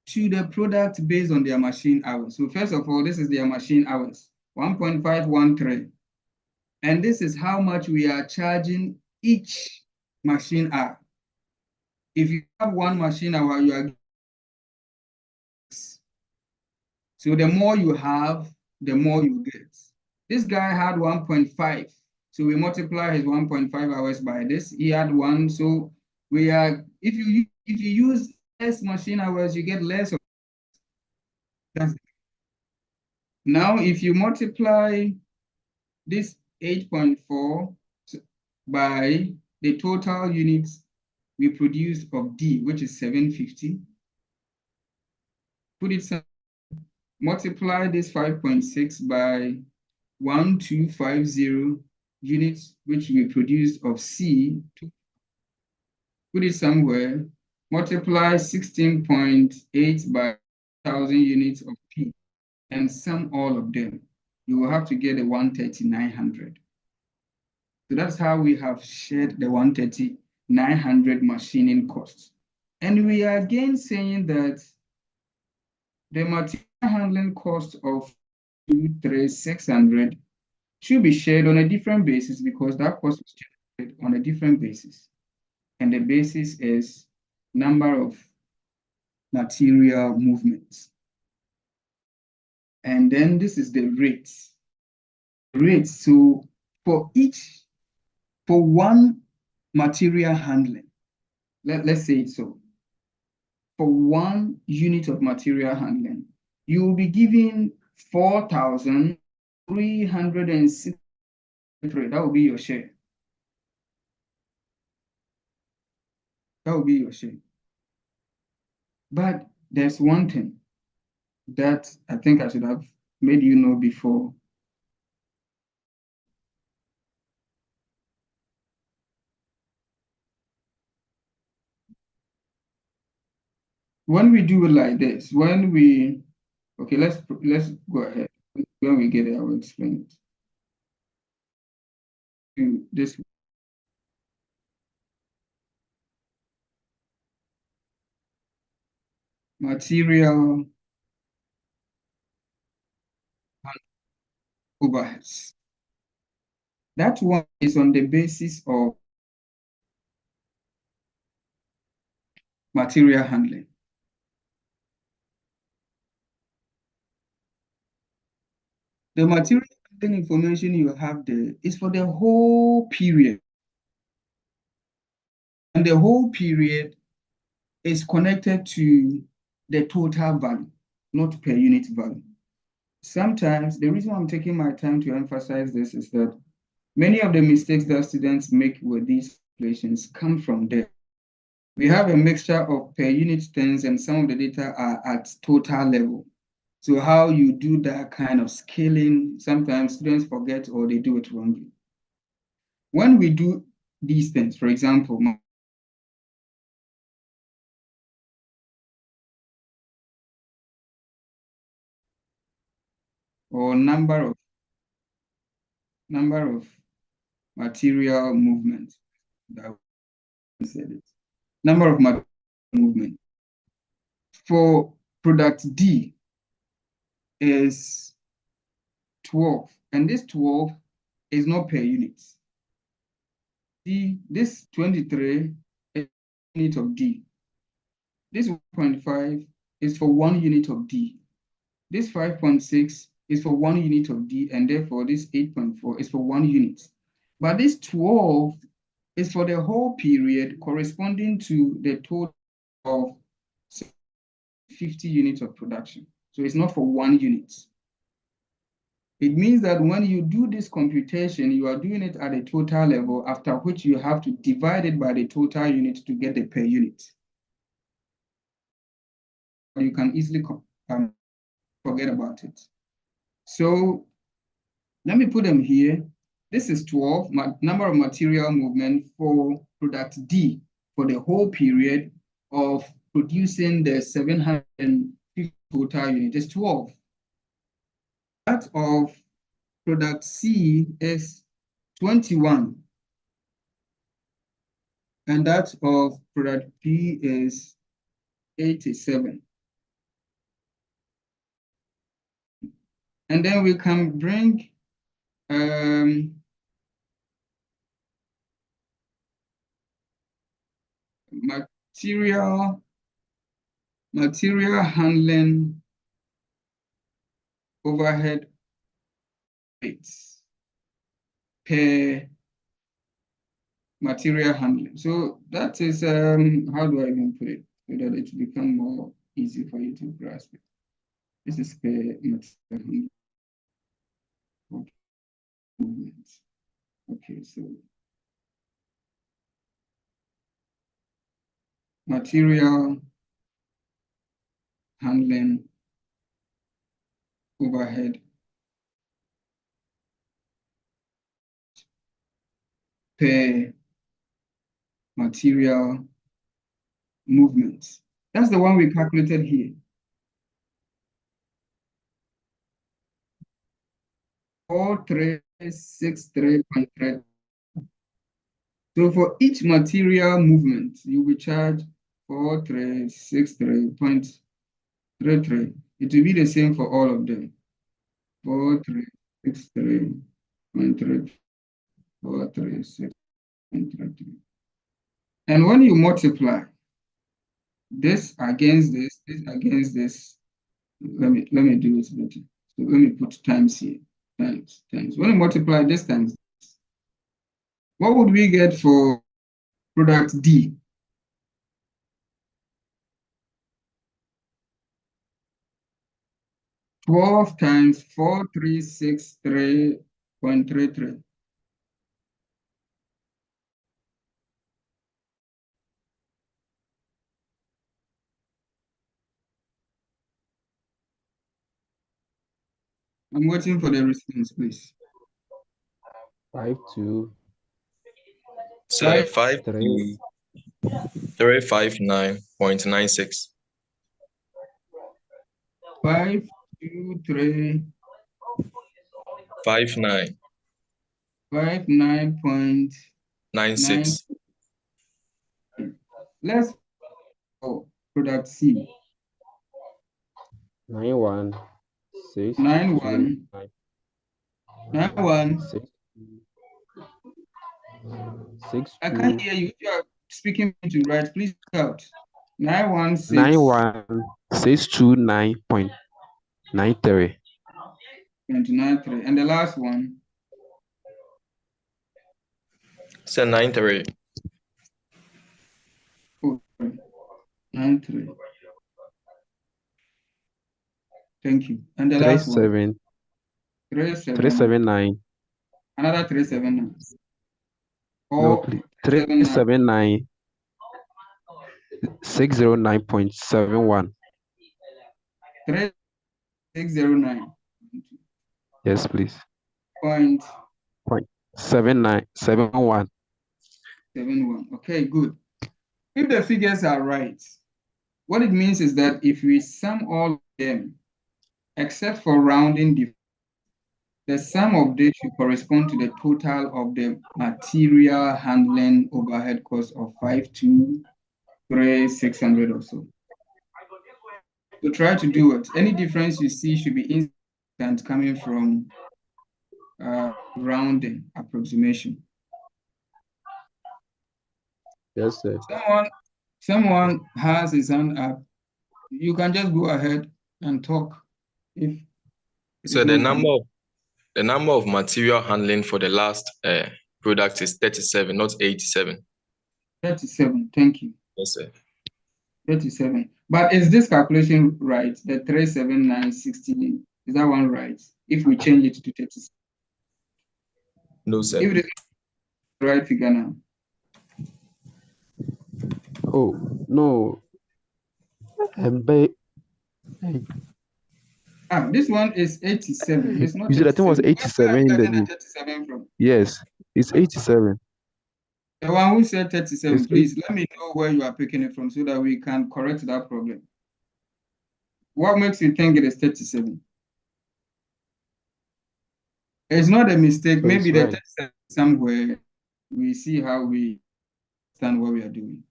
to the product based on their machine hours. So first of all, this is their machine hours, 1.513. And this is how much we are charging each machine hour. If you have one machine hour, you are. So the more you have, the more you get. This guy had 1.5. So we multiply his 1.5 hours by this. He had 1. So we are, if you use less machine hours, you get less of that. Now, if you multiply this 8.4 by the total units we produce of D, which is 750, put it, multiply this 5.6 by 1250 units, which we produced of C, put it somewhere, multiply 16.8 by 1,000 units of P, and sum all of them. You will have to get a 130,900. So that's how we have shared the 130,900 machining costs. And we are again saying that the material handling cost of 23600 should be shared on a different basis because that cost is generated on a different basis. And the basis is number of material movements. And then this is the rates. Rates, so for one material handling, let's say it so, for 1 unit of material handling, you will be given 4,363. That will be your share. That will be your share. But there's one thing that I think I should have made you know before. When we do it like this, okay, let's go ahead. When we get it, I will explain it. To this material overheads. That one is on the basis of material handling. The material handling information you have there is for the whole period. And the whole period is connected to the total value, not per unit value. Sometimes, the reason I'm taking my time to emphasize this is that many of the mistakes that students make with these calculations come from there. We have a mixture of per unit terms and some of the data are at total level. So how you do that kind of scaling, sometimes students forget or they do it wrongly. When we do these things, for example, or number of material movements, that said it. Number of material movement for product D is 12, and this 12 is not per unit. This 23 is unit of D. This 1.5 is for 1 unit of D. This 5.6 is for 1 unit of D, and therefore this 8.4 is for 1 unit. But this 12 is for the whole period corresponding to the total of 50 units of production. So it's not for 1 unit. It means that when you do this computation, you are doing it at a total level, after which you have to divide it by the total unit to get the per unit. You can easily forget about it. So let me put them here. This is 12, number of material movement for product D for the whole period of producing the total unit is 12. That of product C is 21. And that of product B is 87. And then we can bring material handling overhead rates per material handling. So that is how do I even put it so that it will become more easy for you to grasp it. This is per material handling movements. Okay, so material handling overhead per material movements. That's the one we calculated here. 4363.3. So for each material movement, you will charge 4363.33. It will be the same for all of them. 4363.33. 4363.33. And when you multiply this against this against this, let me do it better. So let me put times here. Times. When you multiply this times this, what would we get for product D? $12 times 4363.33. I'm waiting for the response, please. 52. So 3. 359.96. 523. 59. 59.96. Let's go product C. 91.6. 91. 6. I can't hear you. If you are speaking to right, please out. 916. 91,629.93. 29.3. And the last one. So 93. Oh, 93. Thank you. And the last one. 379. Another 379. No, please. 379. 609.71. 3609. Yes, please. Point 7971. 71. Okay, good. If the figures are right, what it means is that if we sum all of them, except for rounding, the sum of this should correspond to the total of the material handling overhead cost of 523,600 or so. So try to do it. Any difference you see should be instant coming from rounding approximation. Yes, sir. Someone has his hand up. You can just go ahead and talk. So the number of material handling for the last product is 37, not 87. 37. Thank you. Yes, sir. 37. But is this calculation right? The 379.60, is that one right? If we change it to 37. No, sir. If it is the right figure now. Oh, no. This one is 87. It's not You said that thing was 87 in the book. 37 from? Yes, it's 87. The one who said 37, It's please let me know where you are picking it from so that we can correct that problem. What makes you think it is 37? It's not a mistake. So Maybe it's the right. 37 somewhere. We see how we understand what we are doing.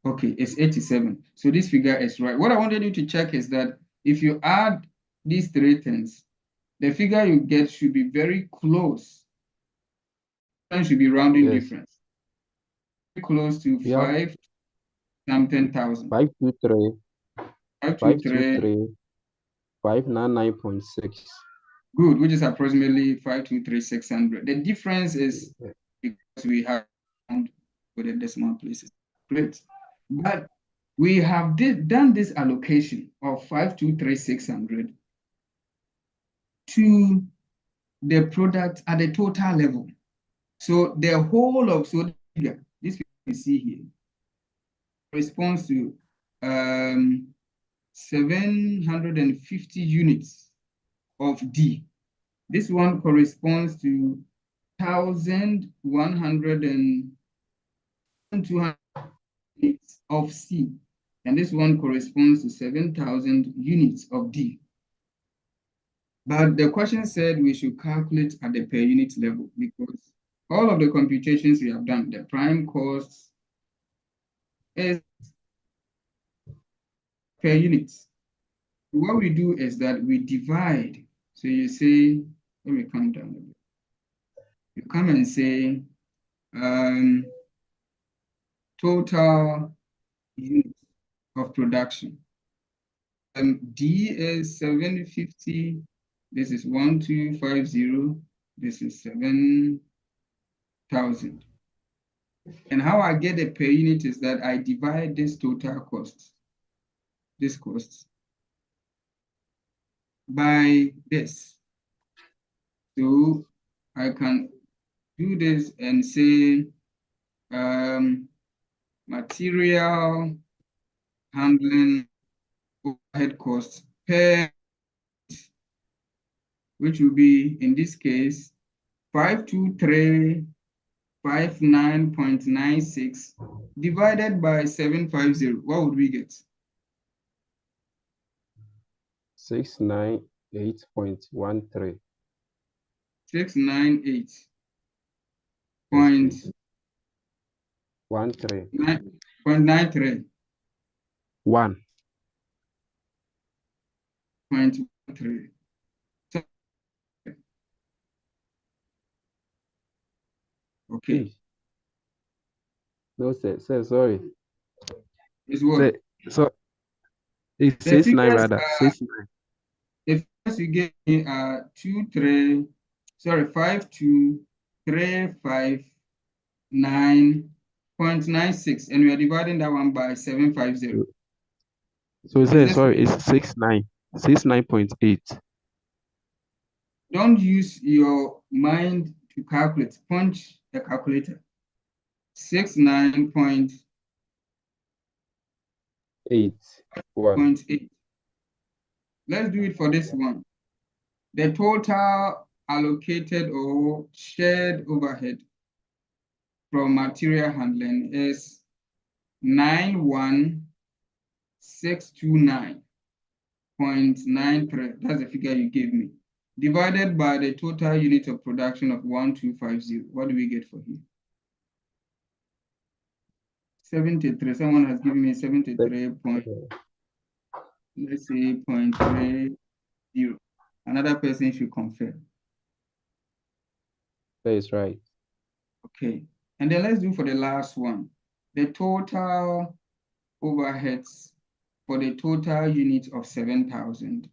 Okay, it's 87. So this figure is right. What I wanted you to check is that if you add these three things, the figure you get should be very close. It should be rounding Yes. difference. Close to We have 5 something thousand. 523, 523, 599.6. good, which is approximately 523,600. The difference is because we have with the decimal places. Great. But we have done this allocation of 523,600 to the product at the total level. So the whole of this figure you see here corresponds to 750 units of D. This one corresponds to 1,100 and 200 units of C. And this one corresponds to 7,000 units of D. But the question said we should calculate at the per unit level because all of the computations we have done, the prime cost is per unit. What we do is that we divide. So you say, let me come down a bit. You come and say total units of production. D is 750. This is 1250. This is 7,000. And how I get the per unit is that I divide this total cost, this cost, by this. So I can do this and say material handling overhead cost per, which will be in this case 52359.96 divided by 750. What would we get? 698.13. 698.93. 1. 0.13. Okay. No, sir, sorry. It's what? So it's The 69 figures rather. are, 69. the figures you gave me are 52359.96, and we are dividing that one by 750. So sir, this sorry, right? it's 69. 69.8. Don't use your mind to calculate. Punch the calculator. 69.8. 8. 1. Let's do it for this one. The total allocated or shared overhead from material handling is 91629.93. That's the figure you gave me. Divided by the total unit of production of 1250. What do we get for here? 73. Someone has given me 73 point, let's say 0.30. Another person should confirm. That is right. Okay. And then let's do for the last one. The total overheads for the total unit of 7,000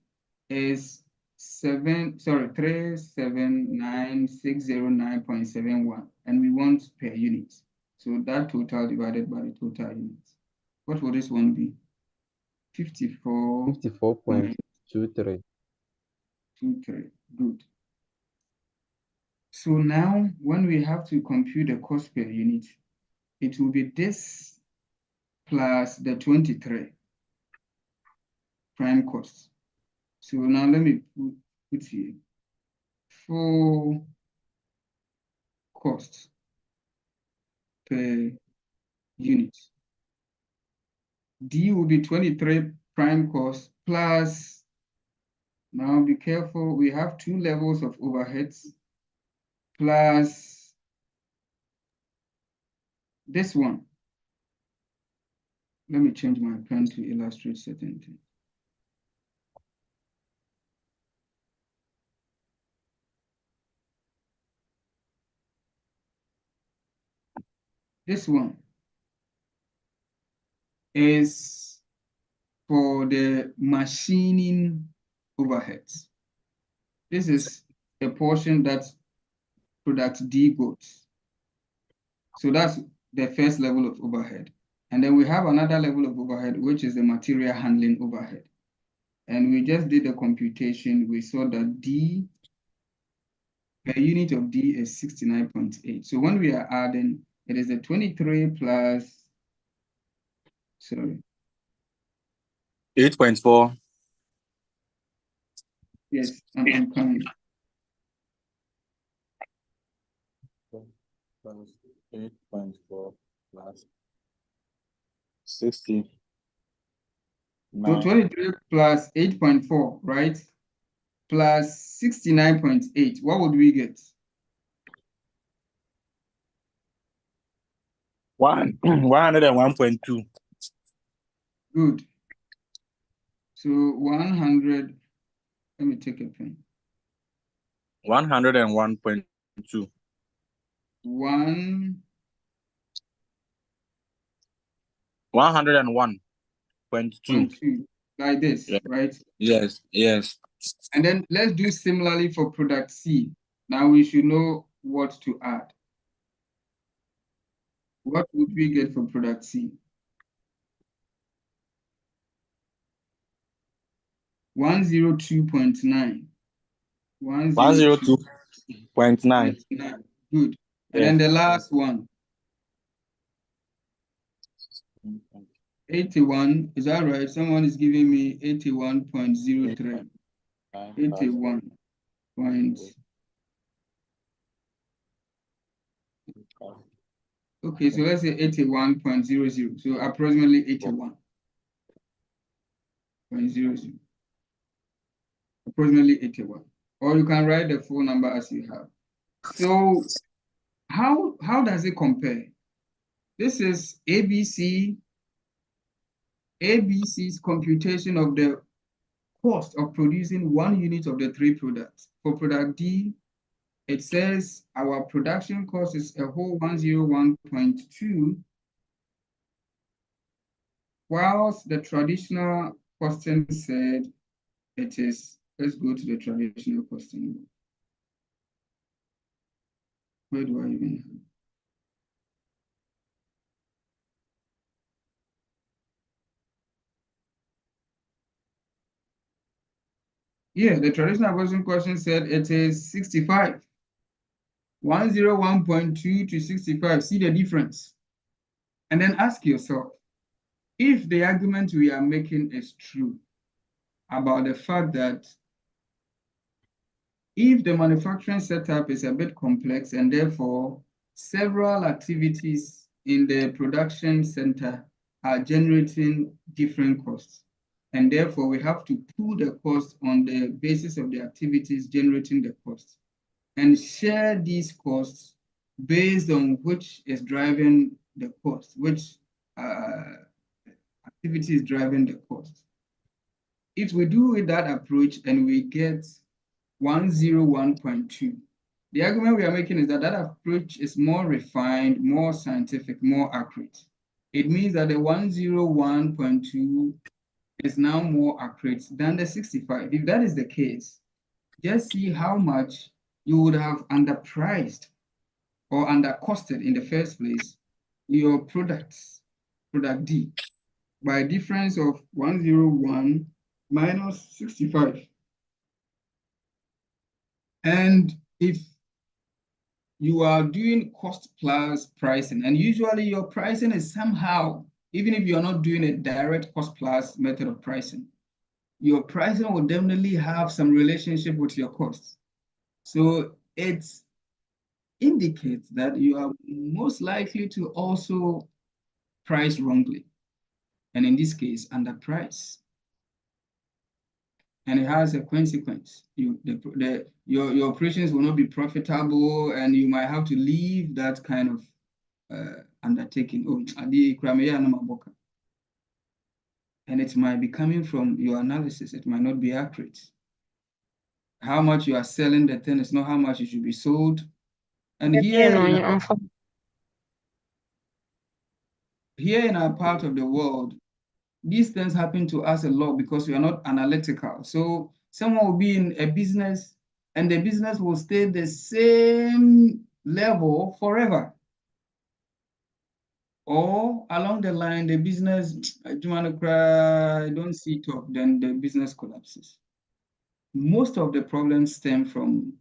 is 379,609.71, and we want per unit. So that total divided by the total units. What will this one be? 54.23. 23. Good. So now when we have to compute the cost per unit, it will be this plus the 23 prime cost. So now let me put here full cost per unit. D will be 23 prime cost plus, now be careful, we have two levels of overheads, plus this one. Let me change my pen to illustrate certain things. This one is for the machining overheads. This is the portion that product D goes. So that's the first level of overhead. And then we have another level of overhead, which is the material handling overhead. And we just did the computation. We saw that D, per unit of D is 69.8. So when we are adding, it is a 23 plus, sorry. 8.4. Yes, I'm coming. 8.4 plus 60. So 23 plus 8.4, right? Plus 69.8. What would we get? 101.2. Good. So 100, let me take a pen. 101.2. 101.2. Like this, Yeah. right? Yes. And then let's do similarly for product C. Now we should know what to add. What would we get for product C? 102.9. 102.9. Good. And then the last one, 81. Is that right? Someone is giving me 81.03. 81 points. Okay, so let's say 81.00. So approximately 81.00. Approximately 81. Or you can write the full number as you have. So how does it compare? This is ABC's computation of the cost of producing 1 unit of the 3 products. For product D, it says our production cost is a whole 101.2, whilst the traditional costing said it is, let's go to the traditional costing. Where do I even have? Yeah, the traditional costing question said it is 65. 101.2 to 65. See the difference. And then ask yourself, if the argument we are making is true about the fact that if the manufacturing setup is a bit complex and therefore several activities in the production center are generating different costs, and therefore we have to pool the cost on the basis of the activities generating the costs and share these costs based on which is driving the cost, which activity is driving the cost. If we do with that approach and we get 101.2, the argument we are making is that that approach is more refined, more scientific, more accurate. It means that the 101.2 is now more accurate than the 65. If that is the case, just see how much you would have underpriced or undercosted in the first place your products, product D, by a difference of 101 minus 65. And if you are doing cost plus pricing, and usually your pricing is somehow, even if you're not doing a direct cost plus method of pricing, your pricing will definitely have some relationship with your costs. So it indicates that you are most likely to also price wrongly. and in this case, underprice. And it has a consequence. Your operations will not be profitable, and you might have to leave that kind of undertaking. And it might be coming from your analysis. It might not be accurate. How much you are selling the thing is not how much it should be sold. And here in our part of the world, these things happen to us a lot because we are not analytical. So someone will be in a business and the business will stay the same level forever. Or along the line, the business, I don't see top, then the business collapses. Most of the problems stem from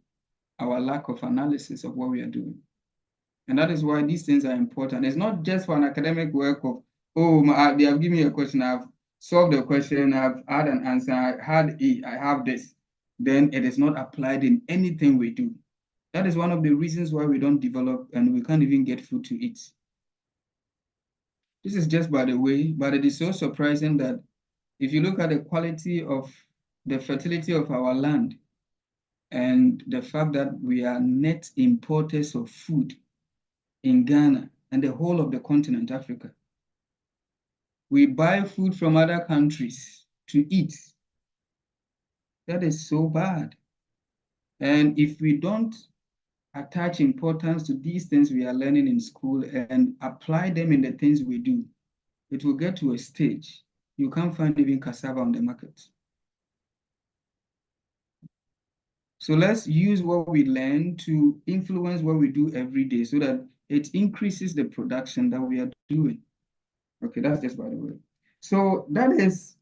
our lack of analysis of what we are doing. And that is why these things are important. It's not just for an academic work of, they have given me a question, I've solved the question, I've had an answer, I have this. Then it is not applied in anything we do. That is one of the reasons why we don't develop and we can't even get food to eat. This is just by the way, but it is so surprising that if you look at the quality of the fertility of our land and the fact that we are net importers of food in Ghana and the whole of the continent, Africa. We buy food from other countries to eat. That is so bad. And if we don't attach importance to these things we are learning in school and apply them in the things we do, it will get to a stage you can't find even cassava on the market. So let's use what we learn to influence what we do every day so that it increases the production that we are doing. Okay, that's just by the way. So that is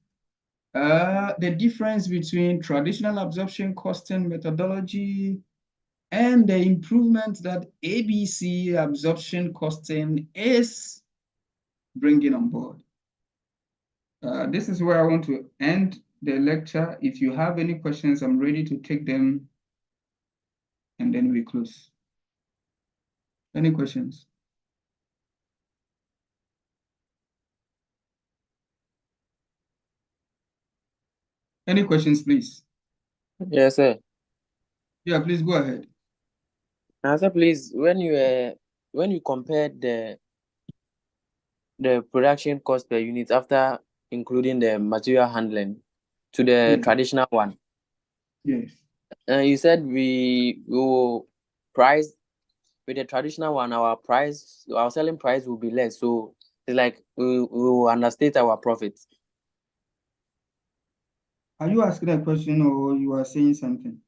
the difference between traditional absorption costing methodology and the improvement that ABC absorption costing is bringing on board. This is where I want to end the lecture. If you have any questions, I'm ready to take them, and then we close. Any questions? Any questions, please? Yes, sir. Yeah, please go ahead. Sir, please, when you compared the production cost per unit after including the material handling to the traditional one. Yes. You said we will price with the traditional one, our selling price will be less. So it's like we will understate our profits. Are you asking a question or you are saying something?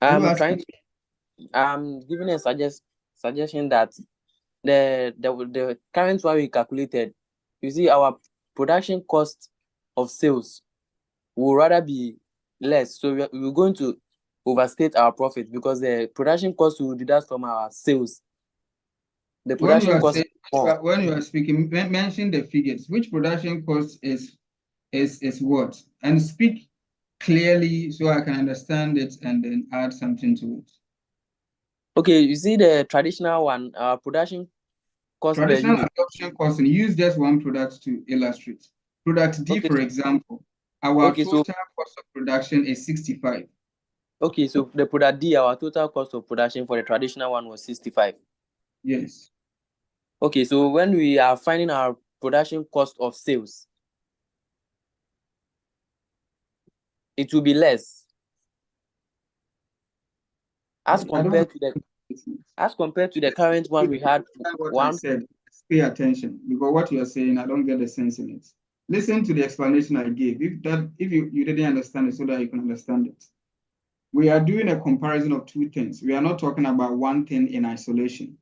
I'm giving a suggestion that the current one we calculated, you see, our production cost of sales will rather be less. So we're going to overstate our profit because the production cost will deduct from our sales. The production cost. When you are speaking, mention the figures. Which production cost is what? And speak clearly so I can understand it and then add something to it. Okay, you see the traditional one, production cost. Traditional absorption cost, and use just one product to illustrate. Product D, for example, our total cost of production is 65. Okay, so the product D, our total cost of production for the traditional one was 65. Yes. Okay, so when we are finding our production cost of sales, it will be less as compared to the current one we had. What I said, pay attention, because what you are saying, I don't get the sense in it. Listen to the explanation I gave. If you didn't understand it, so that you can understand it. We are doing a comparison of two things. We are not talking about one thing in isolation.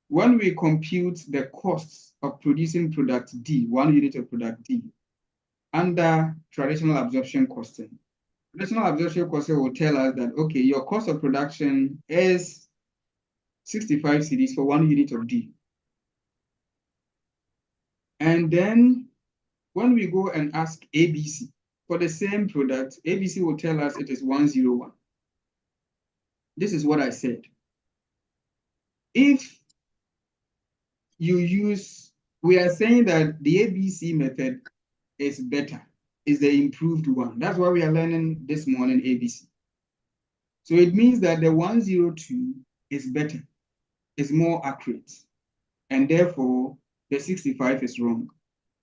When we compute the costs of producing product D, 1 unit of product D, under traditional absorption costing, traditional absorption costing will tell us that, okay, your cost of production is 65 cedis for 1 unit of D. And then when we go and ask ABC for the same product, ABC will tell us it is 101. This is what I said. If you use, we are saying that the ABC method is better, is the improved one. That's why we are learning this morning ABC. So it means that the 102 is better, is more accurate, and therefore the 65 is wrong.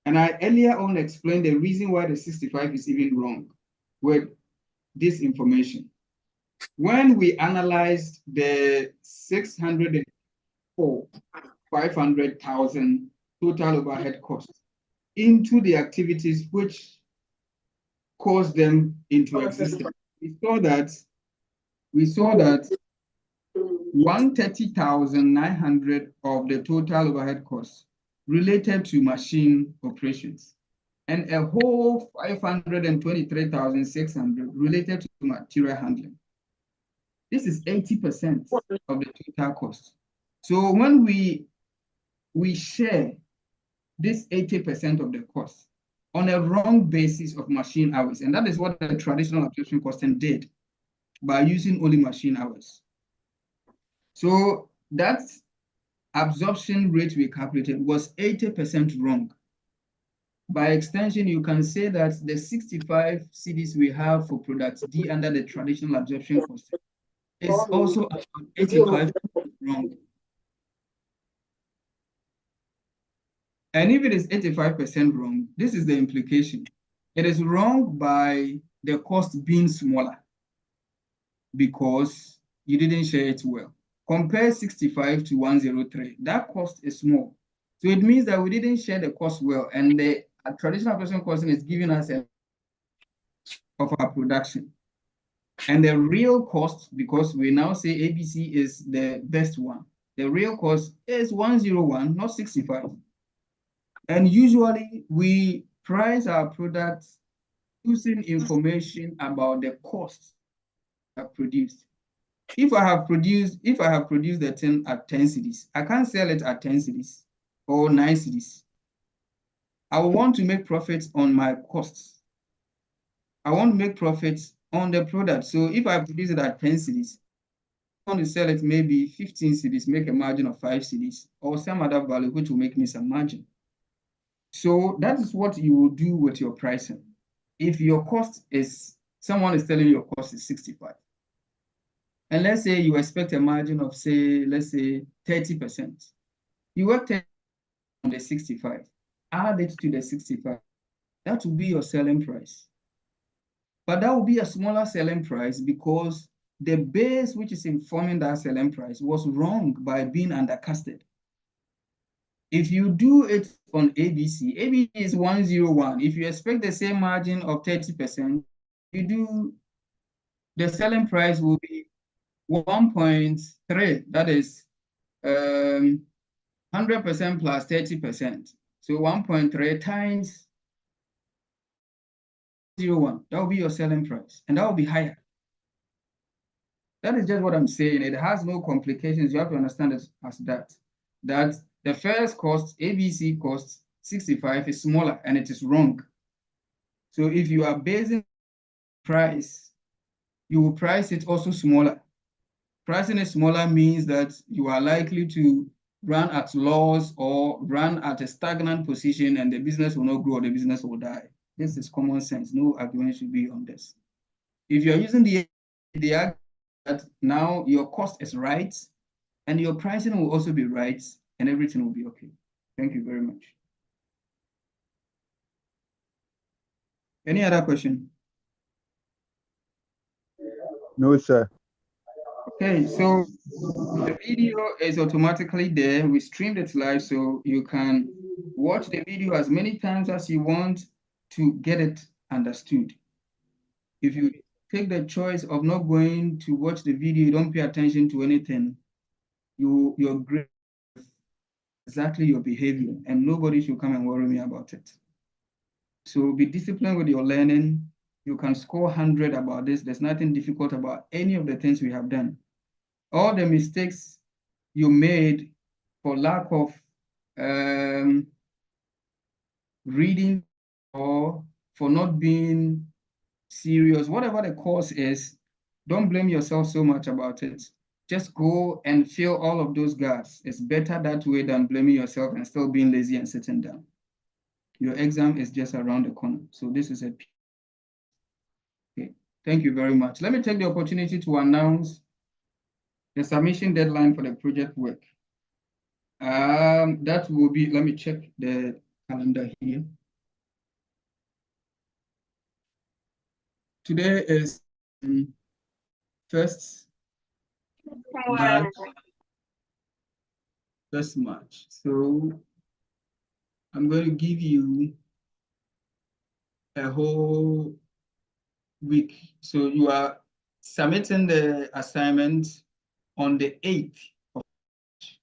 And I earlier on explained the reason why the 65 is even wrong with this information. When we analyzed the 500,000 total overhead costs into the activities which caused them into existence, we saw that 130,900 of the total overhead costs related to machine operations, and a whole 523,600 related to material handling. This is 80% of the total cost. So when we share this 80% of the cost on a wrong basis of machine hours, and that is what the traditional absorption costing did by using only machine hours. So that absorption rate we calculated was 80% wrong. By extension, you can say that the 65 cedis we have for product D under the traditional absorption cost is also 85% wrong. And if it is 85% wrong, this is the implication. It is wrong by the cost being smaller because you didn't share it well. Compare 65 to 103. That cost is small. So it means that we didn't share the cost well, and the traditional absorption costing is giving us a of our production. And the real cost, because we now say ABC is the best one, the real cost is 101, not 65. And usually we price our products using information about the costs produced. If I have produced the thing at 10 cedis, I can't sell it at 10 cedis or 9 cedis. I want to make profits on my costs. I want to make profits on the product. So if I produce it at 10 cedis, I want to sell it maybe 15 cedis, make a margin of 5 cedis, or some other value which will make me some margin. So that is what you will do with your pricing. If your cost is, someone is telling you your cost is 65. And let's say you expect a margin of, say, let's say 30%. You work 10 on the 65, add it to the 65. That will be your selling price. But that will be a smaller selling price because the base which is informing that selling price was wrong by being undercasted. If you do it on ABC, ABC is 101. If you expect the same margin of 30%, you do, the selling price will be 1.3. That is 100% plus 30%. So 1.3 times 0.01. That will be your selling price, and that will be higher. That is just what I'm saying. It has no complications. You have to understand it as that the first cost, ABC cost 65, is smaller, and it is wrong. So if you are basing price, you will price it also smaller. Pricing it smaller means that you are likely to run at loss or run at a stagnant position, and the business will not grow, the business will die. This is common sense. No argument should be on this. If you're using the argument that now your cost is right and your pricing will also be right, and everything will be okay. Thank you very much. Any other question? No, sir. Okay, so the video is automatically there. We streamed it live, so you can watch the video as many times as you want to get it understood. If you take the choice of not going to watch the video, you don't pay attention to anything, you're great exactly your behavior, and nobody should come and worry me about it. So be disciplined with your learning. You can score 100 about this. There's nothing difficult about any of the things we have done. All the mistakes you made for lack of reading or for not being serious, whatever the cause is, don't blame yourself so much about it. Just go and fill all of those gaps. It's better that way than blaming yourself and still being lazy and sitting down. Your exam is just around the corner. So this is a P. Okay, thank you very much. Let me take the opportunity to announce the submission deadline for the project work. That will be, let me check the calendar here. Today is 1st March. 1st March. So I'm going to give you a whole week. So you are submitting the assignment on the 8th of March.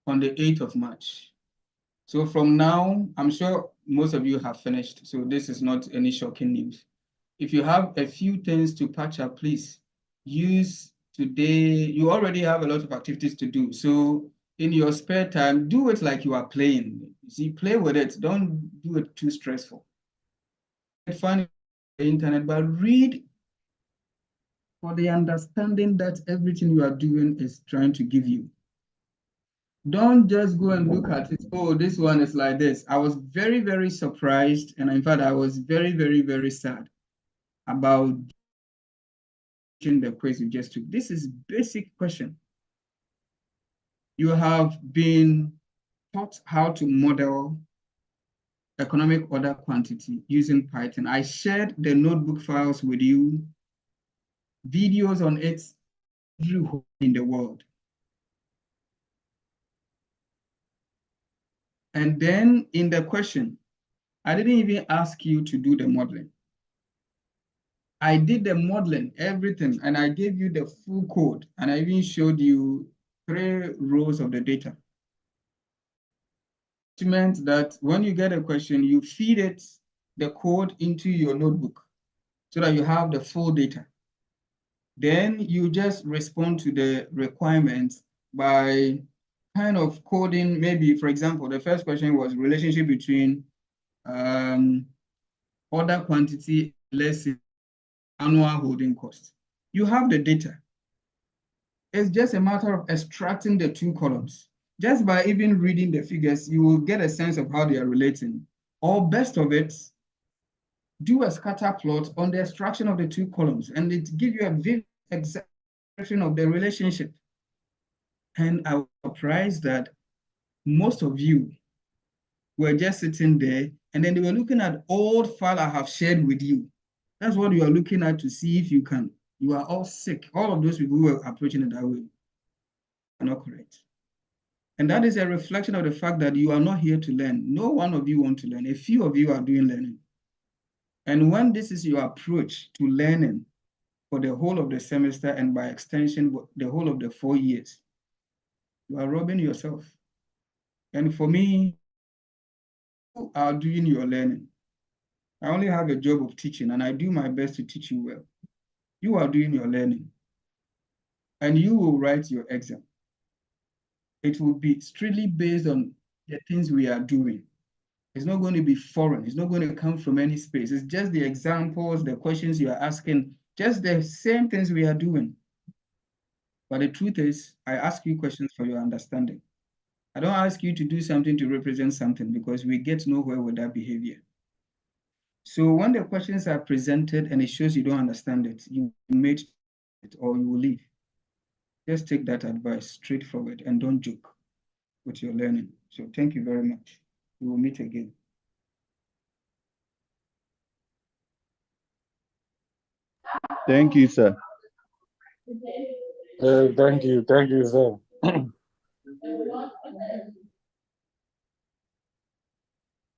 On the 8th of March. So from now, I'm sure most of you have finished. So this is not any shocking news. If you have a few things to patch up, please use today. You already have a lot of activities to do. So in your spare time, do it like you are playing. See, play with it. Don't do it too stressful. Find the internet, but read for the understanding that everything you are doing is trying to give you. Don't just go and look at it. Oh, this one is like this. I was very, very surprised. And in fact, I was very, very, very sad about the quiz you just took. This is basic question. You have been taught how to model economic order quantity using Python. I shared the notebook files with you, videos on it everywhere in the world. And then in the question, I didn't even ask you to do the modeling. I did the modeling, everything, and I gave you the full code, and I even showed you 3 rows of the data. It meant that when you get a question, you feed it, the code into your notebook so that you have the full data. Then you just respond to the requirements by kind of coding. Maybe, for example, the first question was relationship between order quantity, let's say, annual holding cost. You have the data. It's just a matter of extracting the 2 columns. Just by even reading the figures, you will get a sense of how they are relating. Or best of it, do a scatter plot on the extraction of the 2 columns, and it gives you a vivid expression of the relationship. And I was surprised that most of you were just sitting there, and then they were looking at old file I have shared with you. That's what you are looking at to see if you can. You are all sick. All of those people who were approaching it that way are not correct. And that is a reflection of the fact that you are not here to learn. No one of you want to learn. A few of you are doing learning. And when this is your approach to learning for the whole of the semester and by extension, the whole of the 4 years, you are robbing yourself. And for me, you are doing your learning. I only have a job of teaching, and I do my best to teach you well. You are doing your learning, and you will write your exam. It will be strictly based on the things we are doing. It's not going to be foreign. It's not going to come from any space. It's just the examples, the questions you are asking, just the same things we are doing. But the truth is, I ask you questions for your understanding. I don't ask you to do something to represent something, because we get nowhere with that behavior. So when the questions are presented and it shows you don't understand it, you made it or you will leave. Just take that advice straightforward and don't joke with your learning. So thank you very much. We will meet again. Thank you, sir. Thank you, sir.